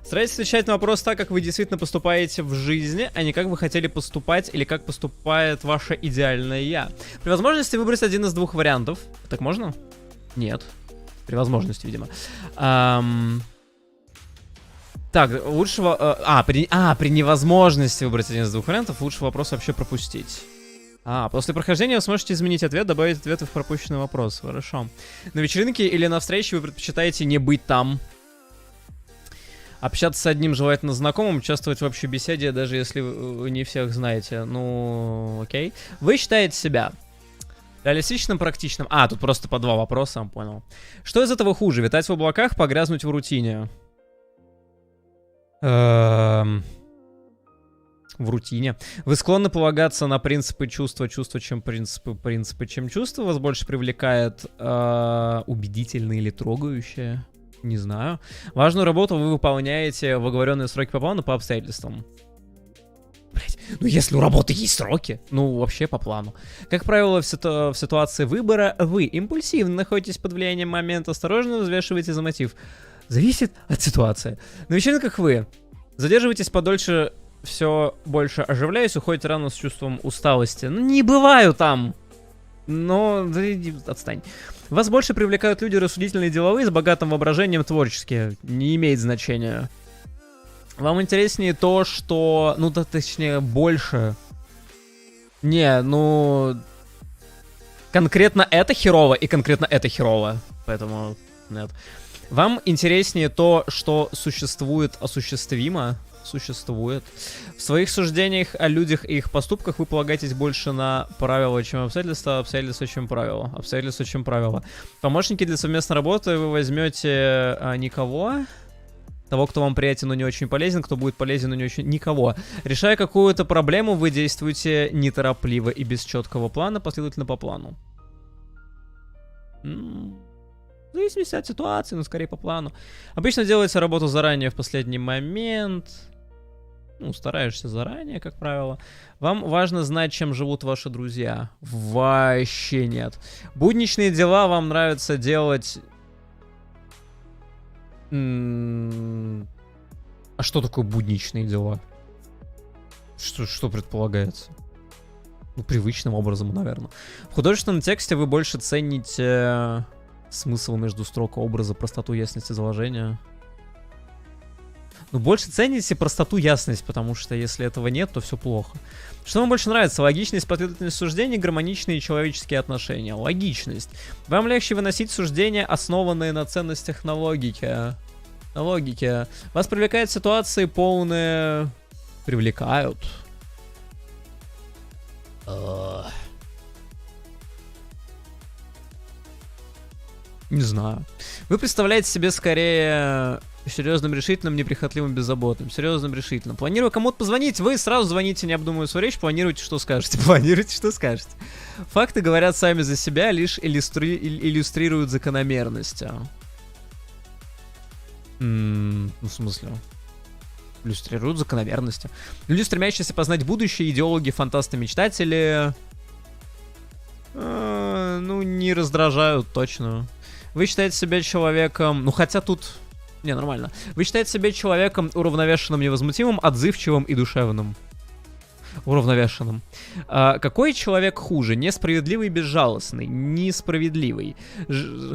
Старайтесь отвечать на вопрос так, как вы действительно поступаете в жизни, а не как вы хотели поступать или как поступает ваше идеальное я. При возможности выбрать один из двух вариантов. Так можно? Нет. При возможности, видимо. Так, при невозможности выбрать один из двух вариантов, лучше вопрос вообще пропустить. После прохождения вы сможете изменить ответ, добавить ответы в пропущенный вопрос. Хорошо. На вечеринке или на встрече вы предпочитаете не быть там. Общаться с одним желательно знакомым, участвовать в общей беседе, даже если вы не всех знаете. Ну, окей. Вы считаете себя реалистичным, практичным? Тут просто по 2 вопроса, понял. Что из этого хуже? Витать в облаках, погрязнуть в рутине? В рутине. Вы склонны полагаться на принципы чувства, чем принципы, чем чувства? Вас больше привлекает убедительное или трогающее? Не знаю. Важную работу вы выполняете в оговоренные сроки по плану, по обстоятельствам. Блять, ну если у работы есть сроки, ну вообще по плану. Как правило, в ситуации выбора вы импульсивно находитесь под влиянием момента, осторожно взвешиваете за мотив. Зависит от ситуации. На вечеринках вы задерживаетесь подольше, все больше оживляясь, уходите рано с чувством усталости. Ну, не бываю там. Но, отстань. Вас больше привлекают люди рассудительные, деловые, с богатым воображением, творческие. Не имеет значения. Вам интереснее то, что... Ну, да, точнее, больше... Не, ну... Конкретно это херово и конкретно это херово. Поэтому нет. Вам интереснее то, что существует осуществимо. Существует. В своих суждениях о людях и их поступках вы полагаетесь больше на правила, чем обстоятельства, обстоятельства, чем правила. Обстоятельства, чем правила. Помощники для совместной работы вы возьмете никого. Того, кто вам приятен, но не очень полезен, кто будет полезен, но не очень... Никого. Решая какую-то проблему, вы действуете неторопливо и без четкого плана, последовательно по плану. В зависимости от ситуации, но скорее по плану. Обычно делаете работу заранее в последний момент. Ну, стараешься заранее, как правило. Вам важно знать, чем живут ваши друзья. Вообще нет. Будничные дела вам нравится делать... А что такое будничные дела? Что предполагается? Ну, привычным образом, наверное. В художественном тексте вы больше цените смысл между строк образа, простоту, ясность изложения. Ну, больше цените простоту, ясность, потому что если этого нет, то все плохо. Что вам больше нравится? Логичность, последовательность суждений, гармоничные человеческие отношения. Логичность. Вам легче выносить суждения, основанные на ценностях на логике. На логике. Вас привлекают ситуации полные... Привлекают. Не знаю. Вы представляете себе скорее серьезным, решительным, неприхотливым, беззаботным. Серьезным, решительным. Планируя кому-то позвонить, вы сразу звоните, не обдумывая свою речь, планируйте, что скажете. Планируйте, что скажете. Факты говорят сами за себя, лишь иллюстрируют закономерности. Ну, в смысле? Иллюстрируют закономерности. Люди, стремящиеся познать будущее, идеологи, фантасты, мечтатели... ну, не раздражают точно. Вы считаете себя человеком... Ну, хотя тут... Не, нормально. Вы считаете себя человеком уравновешенным, невозмутимым, отзывчивым и душевным. Уравновешенным. Какой человек хуже? Несправедливый, безжалостный. Несправедливый.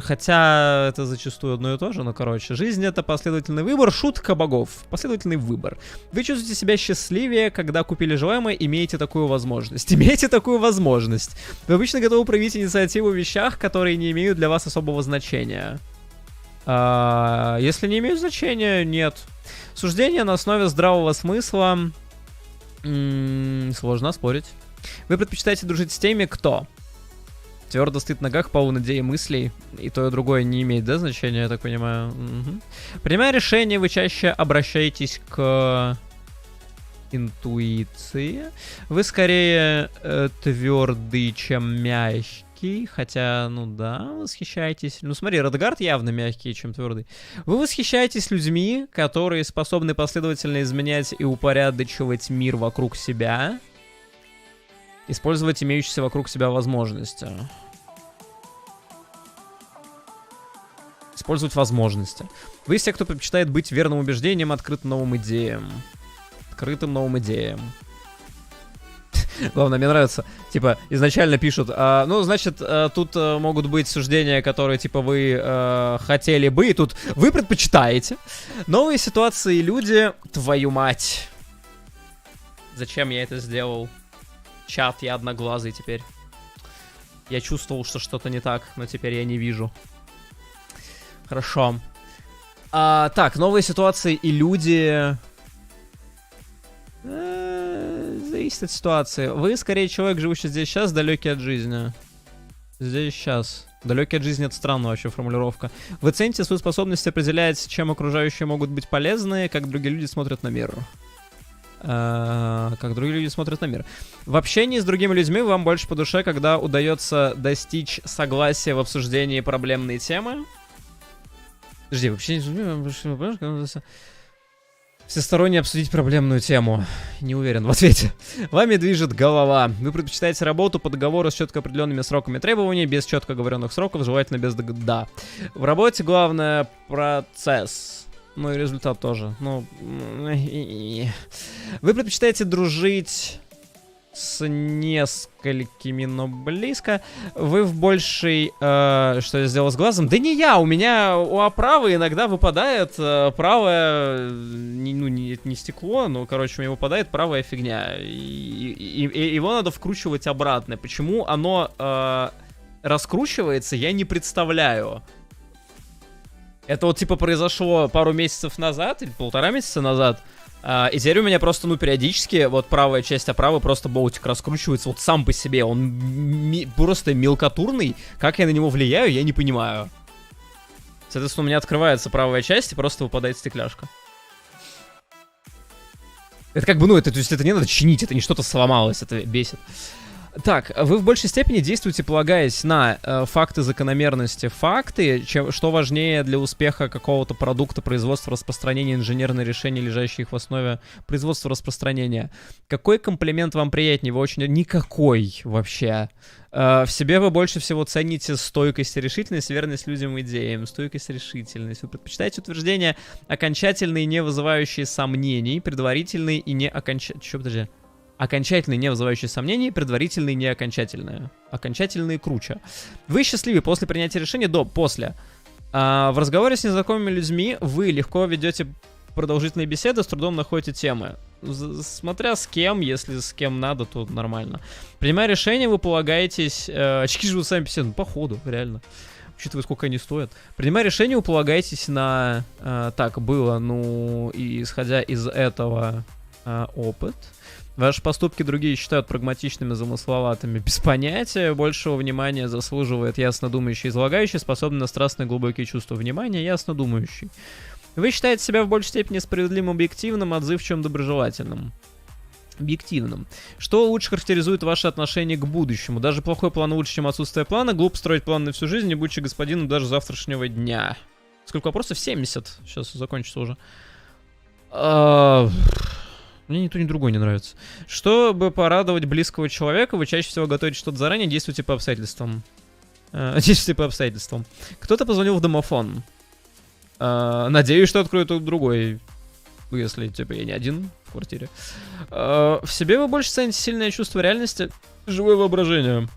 Хотя это зачастую одно и то же, но короче. Жизнь — это последовательный выбор, шутка богов. Последовательный выбор. Вы чувствуете себя счастливее, когда купили желаемое, имеете такую возможность. Имеете такую возможность. Вы обычно готовы проявить инициативу в вещах, которые не имеют для вас особого значения. Если не имеют значения, нет. Суждение на основе здравого смысла... сложно спорить. Вы предпочитаете дружить с теми, кто твердо стоит в ногах, полон идей и мыслей. И то, и другое не имеет, да, значения, я так понимаю. Угу. Принимая решение, вы чаще обращаетесь к интуиции. Вы скорее твердый, чем мягкий. Хотя, ну да, восхищаетесь. Ну смотри, Радегард явно мягкий, чем твердый. Вы восхищаетесь людьми, которые способны последовательно изменять и упорядочивать мир вокруг себя. Использовать имеющиеся вокруг себя возможности. Использовать возможности. Вы из тех, кто предпочитает быть верным убеждением, открытым новым идеям. Открытым новым идеям. Главное, мне нравится, типа, изначально пишут, ну, значит, тут могут быть суждения, которые, типа, вы хотели бы, и тут вы предпочитаете. Новые ситуации, люди, твою мать. Зачем я это сделал? Чат, я одноглазый теперь. Я чувствовал, что что-то не так, но теперь я не вижу. Хорошо. Так, новые ситуации и люди... Зависит от ситуации. Вы скорее человек, живущий здесь сейчас, далекий от жизни. Здесь сейчас. Далекий от жизни — это странная вообще формулировка. Вы цените свою способность определять, чем окружающие могут быть полезны, как другие люди смотрят на мир. Как другие люди смотрят на мир. В общении с другими людьми вам больше по душе, когда удается достичь согласия в обсуждении проблемной темы. Подожди, в общении с людьми вам больше... Всесторонне обсудить проблемную тему. Не уверен в ответе. Вами движет голова. Вы предпочитаете работу по договору с четко определенными сроками требований, без четко оговоренных сроков, желательно без да. В работе главное процесс. Ну и результат тоже. Ну, вы предпочитаете дружить с несколькими, но близко. Вы в большей... что я сделал с глазом? Да не я, у меня у оправы иногда выпадает правое... не стекло, но, короче, у меня выпадает правая фигня. И его надо вкручивать обратно. Почему оно раскручивается, я не представляю. Это вот типа произошло пару месяцев назад, или 1,5 месяца назад. И теперь у меня просто, периодически вот правая часть оправы просто болтик раскручивается вот сам по себе. Он просто мелкотурный. Как я на него влияю, я не понимаю. Соответственно, у меня открывается правая часть и просто выпадает стекляшка. Это как бы, то есть это не надо чинить, это не что-то сломалось, это бесит. Так, вы в большей степени действуете, полагаясь на факты закономерности. Факты, что важнее для успеха какого-то продукта, производства, распространения, инженерные решения, лежащие в основе производства, распространения. Какой комплимент вам приятнее? Вы очень... Никакой вообще. В себе вы больше всего цените стойкость и решительность, верность людям и идеям. Стойкость и решительность. Вы предпочитаете утверждения окончательные, не вызывающие сомнений, предварительные и не окончательные. Окончательные, не вызывающие сомнений, предварительные, не окончательные. Окончательные круче. Вы счастливы после принятия решения, после. В разговоре с незнакомыми людьми вы легко ведете продолжительные беседы, с трудом находите темы. Смотря с кем, если с кем надо, то нормально. Принимая решение, вы полагаетесь... очки живут сами по себе, походу, реально. Учитывая, сколько они стоят. Принимая решение, вы полагаетесь на... так, было, и исходя из этого опыт... Ваши поступки другие считают прагматичными, замысловатыми, без понятия. Большего внимания заслуживает ясно думающий, излагающий, способный на страстные глубокие чувства. Внимания, ясно думающий. Вы считаете себя в большей степени справедливым, объективным, отзывчивым, доброжелательным. Объективным. Что лучше характеризует ваше отношение к будущему? Даже плохой план лучше, чем отсутствие плана. Глупо строить план на всю жизнь, не будучи господином даже завтрашнего дня. Сколько вопросов? 70. Сейчас закончится уже. Мне ни то, ни другое не нравится. Чтобы порадовать близкого человека, вы чаще всего готовите что-то заранее, действуйте по обстоятельствам. Действуйте по обстоятельствам. Кто-то позвонил в домофон. Надеюсь, что откроет кто-то другой. Если, я не один в квартире. В себе вы больше цените сильное чувство реальности, живое воображение.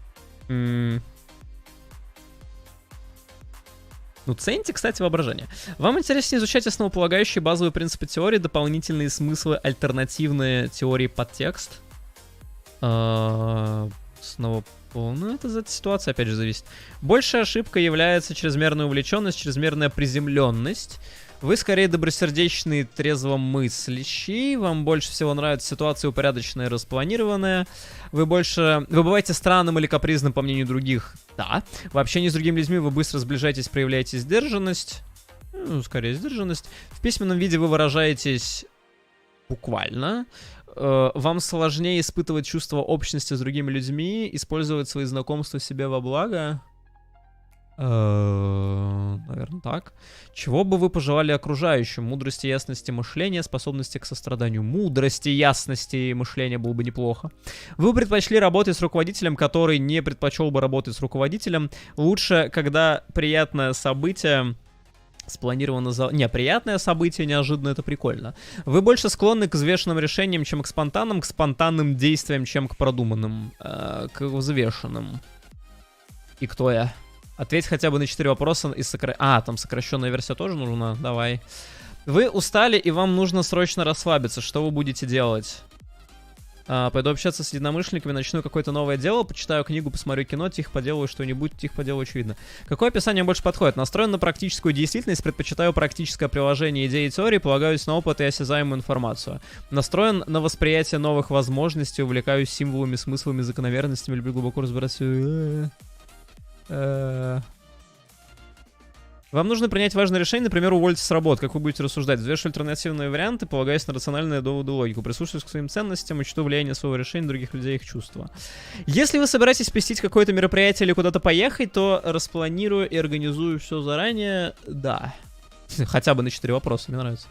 Цените, кстати, воображение. Вам интереснее изучать основополагающие базовые принципы теории, дополнительные смыслы, альтернативные теории подтекст. Снова это за ситуация, опять же, зависит. Большая ошибка является чрезмерная увлеченность, чрезмерная приземленность. Вы скорее добросердечный, трезвомыслящий. Вам больше всего нравятся ситуации упорядоченные, распланированные. Вы бываете странным или капризным, по мнению других. Да. В общении с другими людьми вы быстро сближаетесь, проявляете сдержанность. Скорее сдержанность. В письменном виде вы выражаетесь буквально. Вам сложнее испытывать чувство общности с другими людьми, использовать свои знакомства себе во благо. Наверное, так. Чего бы вы пожелали окружающим? Мудрости, ясности мышления, способности к состраданию. Мудрости, ясности мышления было бы неплохо. Вы предпочли работать с руководителем, который не предпочел бы работать с руководителем. Лучше, когда приятное событие спланировано за... приятное событие, неожиданно, это прикольно. Вы больше склонны к взвешенным решениям, чем к спонтанным действиям, чем к продуманным, к взвешенным. И кто я? Ответь хотя бы на 4 вопроса из там сокращенная версия тоже нужна? Давай. Вы устали и вам нужно срочно расслабиться. Что вы будете делать? Пойду общаться с единомышленниками, начну какое-то новое дело, почитаю книгу, посмотрю кино, тихо поделаю что-нибудь, тихо поделаю очевидно. Какое описание больше подходит? Настроен на практическую действительность, предпочитаю практическое приложение идей и теории, полагаюсь на опыт и осязаемую информацию. Настроен на восприятие новых возможностей, увлекаюсь символами, смыслами, закономерностями, люблю глубоко разбираться. Вам нужно принять важное решение, например, уволиться с работы. Как вы будете рассуждать? Взвешу альтернативные варианты, полагаясь на рациональные доводы и логику. Прислушиваюсь к своим ценностям, учту влияние своего решения других людей и их чувства. Если вы собираетесь посетить какое-то мероприятие или куда-то поехать, то распланирую и организую все заранее. Да. Хотя бы на 4 вопроса, мне нравится.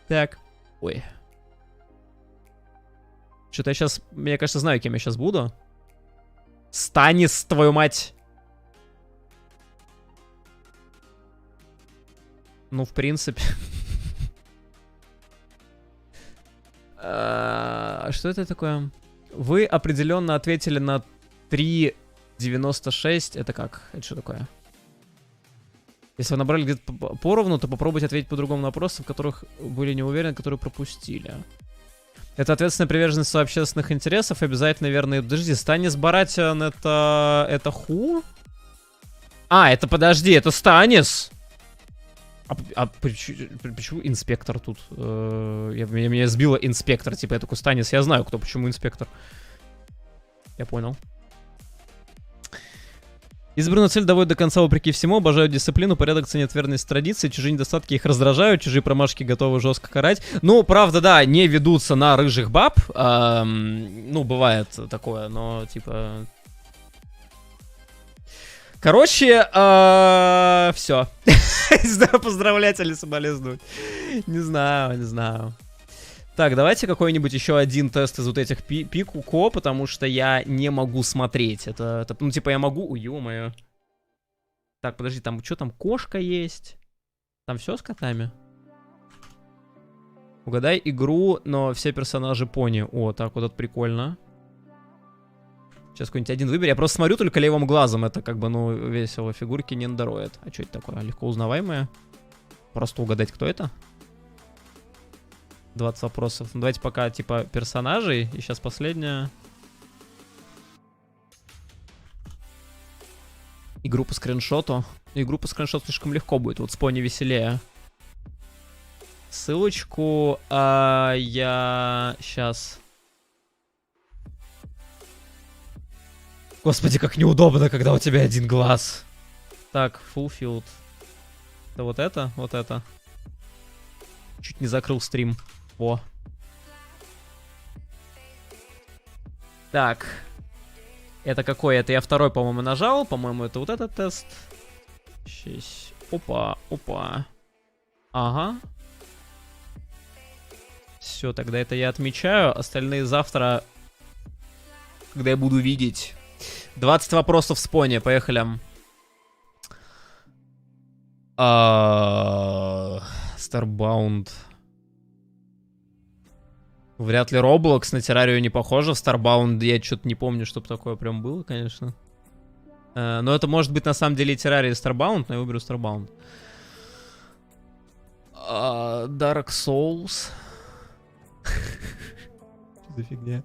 Так. Ой. Что-то я сейчас, мне кажется, знаю, кем я сейчас буду. Станис, твою мать! Ну, в принципе. Что это такое? Вы определенно ответили на 3,96. Это как? Это что такое? Если вы набрали где-то поровну, то попробуйте ответить по-другому на вопросы, в которых были не уверены, которые пропустили. Это ответственная приверженность общественных интересов, обязательно верные... Подожди, Станис Баратиан это ху? А, это подожди, это Станис! Почему инспектор тут? Меня сбило инспектор, типа я такой Станис, я знаю, почему инспектор. Я понял. Избранную цель доводит до конца вопреки всему, обожают дисциплину, порядок, ценят верность традиции, чужие недостатки их раздражают, чужие промашки готовы жестко карать. Ну, правда, да, не ведутся на рыжих баб, ну, бывает такое, но, типа... Короче, все. Не знаю, поздравлять или соболезнуть. Не знаю. Так, давайте какой-нибудь еще один тест из вот этих пикуко, потому что я не могу смотреть. Это ну, типа, я могу... Ой, ё-моё. Так, подожди, там что там? Кошка есть? Там все с котами? Угадай игру, но все персонажи пони. О, так вот это прикольно. Сейчас какой-нибудь один выбери. Я просто смотрю только левым глазом. Это как бы, ну, весело. Фигурки не андроид. А что это такое? Легко узнаваемое? Просто угадать, кто это? 20 вопросов. Ну, давайте пока, типа, персонажей. И сейчас последняя. Игру по скриншоту. Игру по скриншоту слишком легко будет. Вот с пони веселее. Ссылочку я сейчас... Господи, как неудобно, когда у тебя один глаз. Так, fulfilled. Да вот это, вот это. Чуть не закрыл стрим. Во. Так. Это какой? Это я второй, по-моему, нажал. По-моему, это вот этот тест. Сейчас. Опа, опа. Ага. Все, тогда это я отмечаю. Остальные завтра, когда я буду видеть. 20 вопросов с пони. Поехали. Starbound. Вряд ли Roblox на террарию не похоже. В Starbound я что-то не помню, чтобы такое прям было, конечно. Но это может быть на самом деле и террария, и Starbound, но я выберу Starbound. Dark Souls. Что за фигня?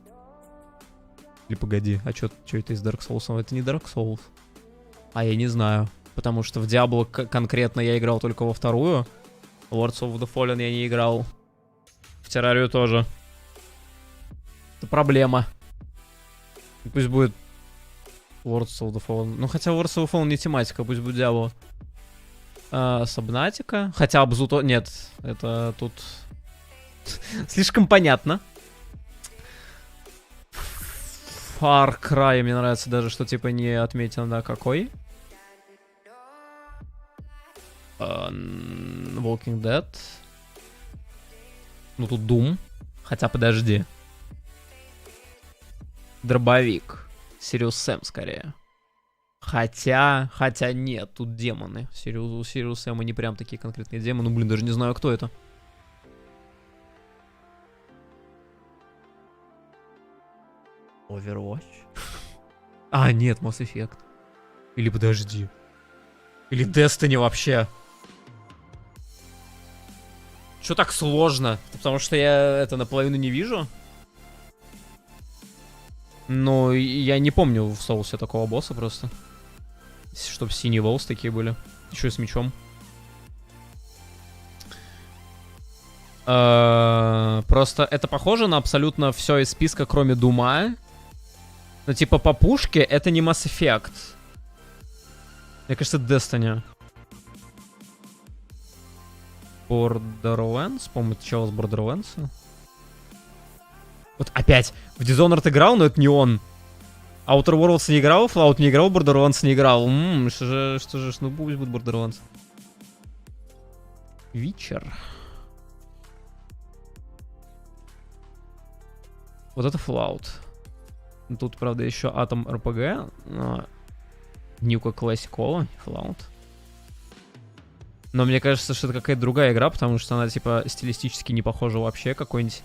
Или погоди, а что это из Dark Souls? Это не Dark Souls. А я не знаю. Потому что в Diablo конкретно я играл только во вторую. Lords of the Fallen я не играл. В террарию тоже. Это проблема. Пусть будет Lords of the Fallen. Ну, хотя Lords of the Fallen не тематика, пусть будет Diablo. Сабнатика. Хотя Абзу то... Нет, это тут... Слишком понятно. Far Cry мне нравится даже, что типа не отметил, да, какой. Walking Dead. Ну, тут Doom. Хотя, подожди. Дробовик. Sirius Sam, скорее. Хотя нет, тут демоны. Sirius Sam не прям такие конкретные демоны. Ну, блин, даже не знаю, кто это. Overwatch? А, нет, Mass Effect. Или подожди. Или Destiny вообще. Чё так сложно? Потому что я это наполовину не вижу. Но я не помню в соусе такого босса просто. Чтоб синие волосы такие были. Еще и с мечом. Просто это похоже на абсолютно все из списка, кроме Дума. Но типа по пушке это не Mass Effect. Мне кажется, это Destiny. Borderlands? По-моему, это чего с Borderlands? Вот опять. В Dishonored играл, но это не он. Outer Worlds не играл, Fallout не играл, Borderlands не играл. Что же, ну пусть будет Borderlands. Witcher. Вот это Fallout. Тут, правда, еще Atom RPG, но Нюка Classicola, Fallout. Но мне кажется, что это какая-то другая игра, потому что она, типа, стилистически не похожа вообще. Какой-нибудь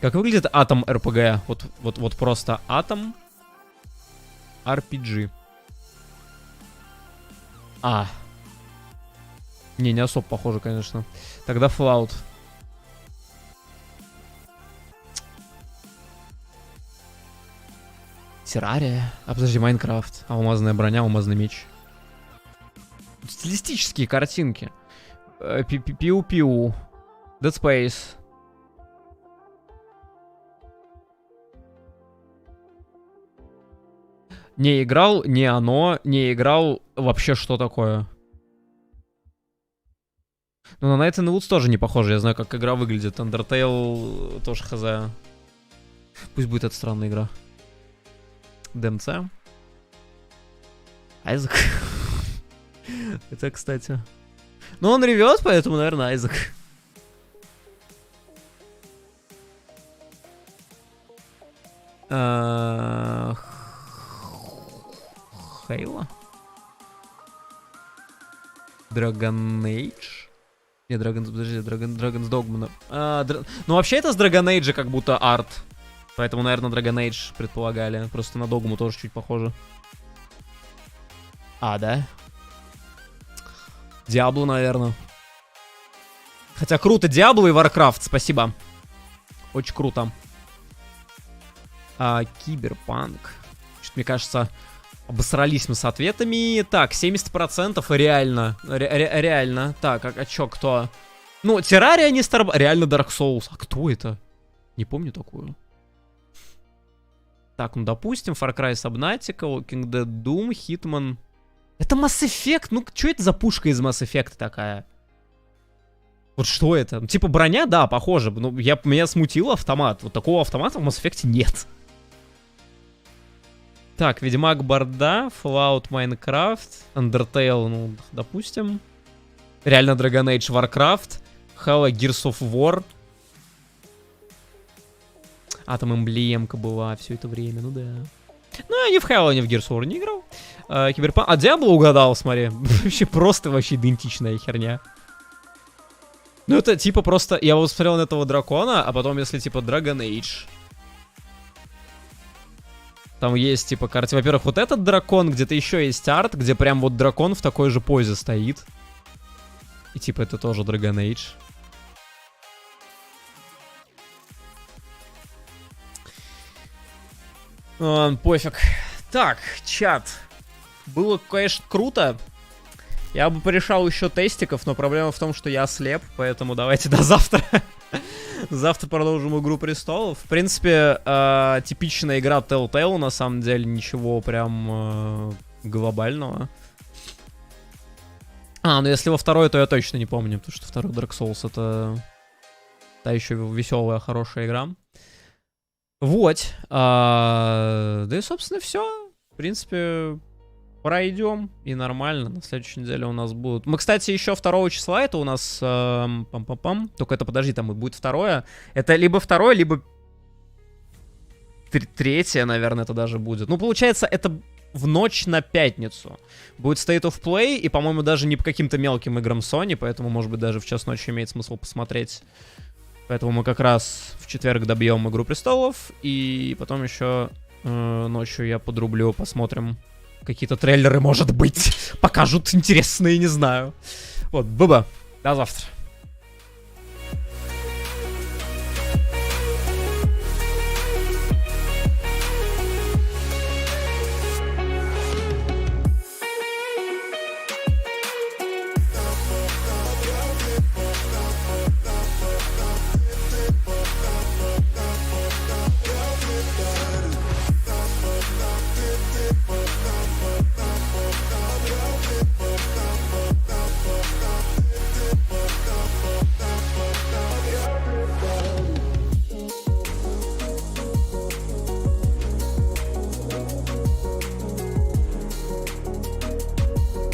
Как выглядит Атом РПГ? Вот просто Атом RPG. Не особо похоже, конечно. Тогда Fallout. Террария. Подожди, Майнкрафт. Алмазная броня, алмазный меч. Стилистические картинки. Пиу-пиу. Dead Space. Не играл, не оно, не играл вообще что такое. Ну, на Night in the Woods тоже не похоже, я знаю, как игра выглядит. Undertale тоже хз. Пусть будет эта странная игра. ДМЦ. Айзек. Это, кстати. Ну, он ревет, поэтому, наверное, Айзек. Хейла? Dragon Age? Не, подожди, Dragon's Dogma. Ну, вообще это с Dragon Age как будто арт. Поэтому, наверное, Dragon Age предполагали. Просто на Догму тоже чуть похоже. Да? Диабло, наверное. Хотя круто, Диабло и Warcraft, спасибо. Очень круто. Киберпанк. Что-то, мне кажется, обосрались мы с ответами. Так, 70% реально. Реально. Так, а чё, кто? Ну, Террария не Старб... Реально Dark Souls. А кто это? Не помню такую. Так, ну, допустим, Far Cry Subnautica, Walking Dead, Doom, Hitman. Это Mass Effect? Ну, что это за пушка из Mass Effect такая? Вот что это? Ну, типа броня, да, похоже. Ну, меня смутил автомат. Вот такого автомата в Mass Effect нет. Так, Ведьмак Борда, Fallout, Minecraft, Undertale, ну, допустим. Реально Dragon Age, Warcraft, Halo, Gears of War. Там эмблемка была все это время, ну да. Ну, я ни в Halo, ни в Gears of War не играл. Киберпанк. Diablo угадал, смотри. Вообще просто идентичная херня. Ну, это типа просто... Я вот смотрел на этого дракона, а потом, если типа Dragon Age... Там есть, типа, карте. Во-первых, вот этот дракон, где-то еще есть арт, где прям вот дракон в такой же позе стоит. И, типа, это тоже Dragon Age. Пофиг. Так, чат. Было, конечно, круто. Я бы порешал еще тестиков, но проблема в том, что я слеп, поэтому давайте до завтра. Завтра продолжим Игру Престолов. В принципе, типичная игра Telltale, на самом деле, ничего прям глобального. Ну если во второй, то я точно не помню, потому что второй Dark Souls это та еще веселая, хорошая игра. Вот. Да и, собственно, все. В принципе, пройдем и нормально. На следующей неделе у нас будут... Мы, кстати, еще 2 числа, это у нас... Только это, подожди, там будет 2. Это либо 2, либо 3, наверное, это даже будет. Ну, получается, это в ночь на пятницу. Будет State of Play, и, по-моему, даже не по каким-то мелким играм Sony, поэтому, может быть, даже в час ночи имеет смысл посмотреть. Поэтому мы как раз в четверг добьем Игру Престолов, и потом еще ночью я подрублю, посмотрим. Какие-то трейлеры, может быть, покажут интересные, не знаю. Вот, быба, до завтра.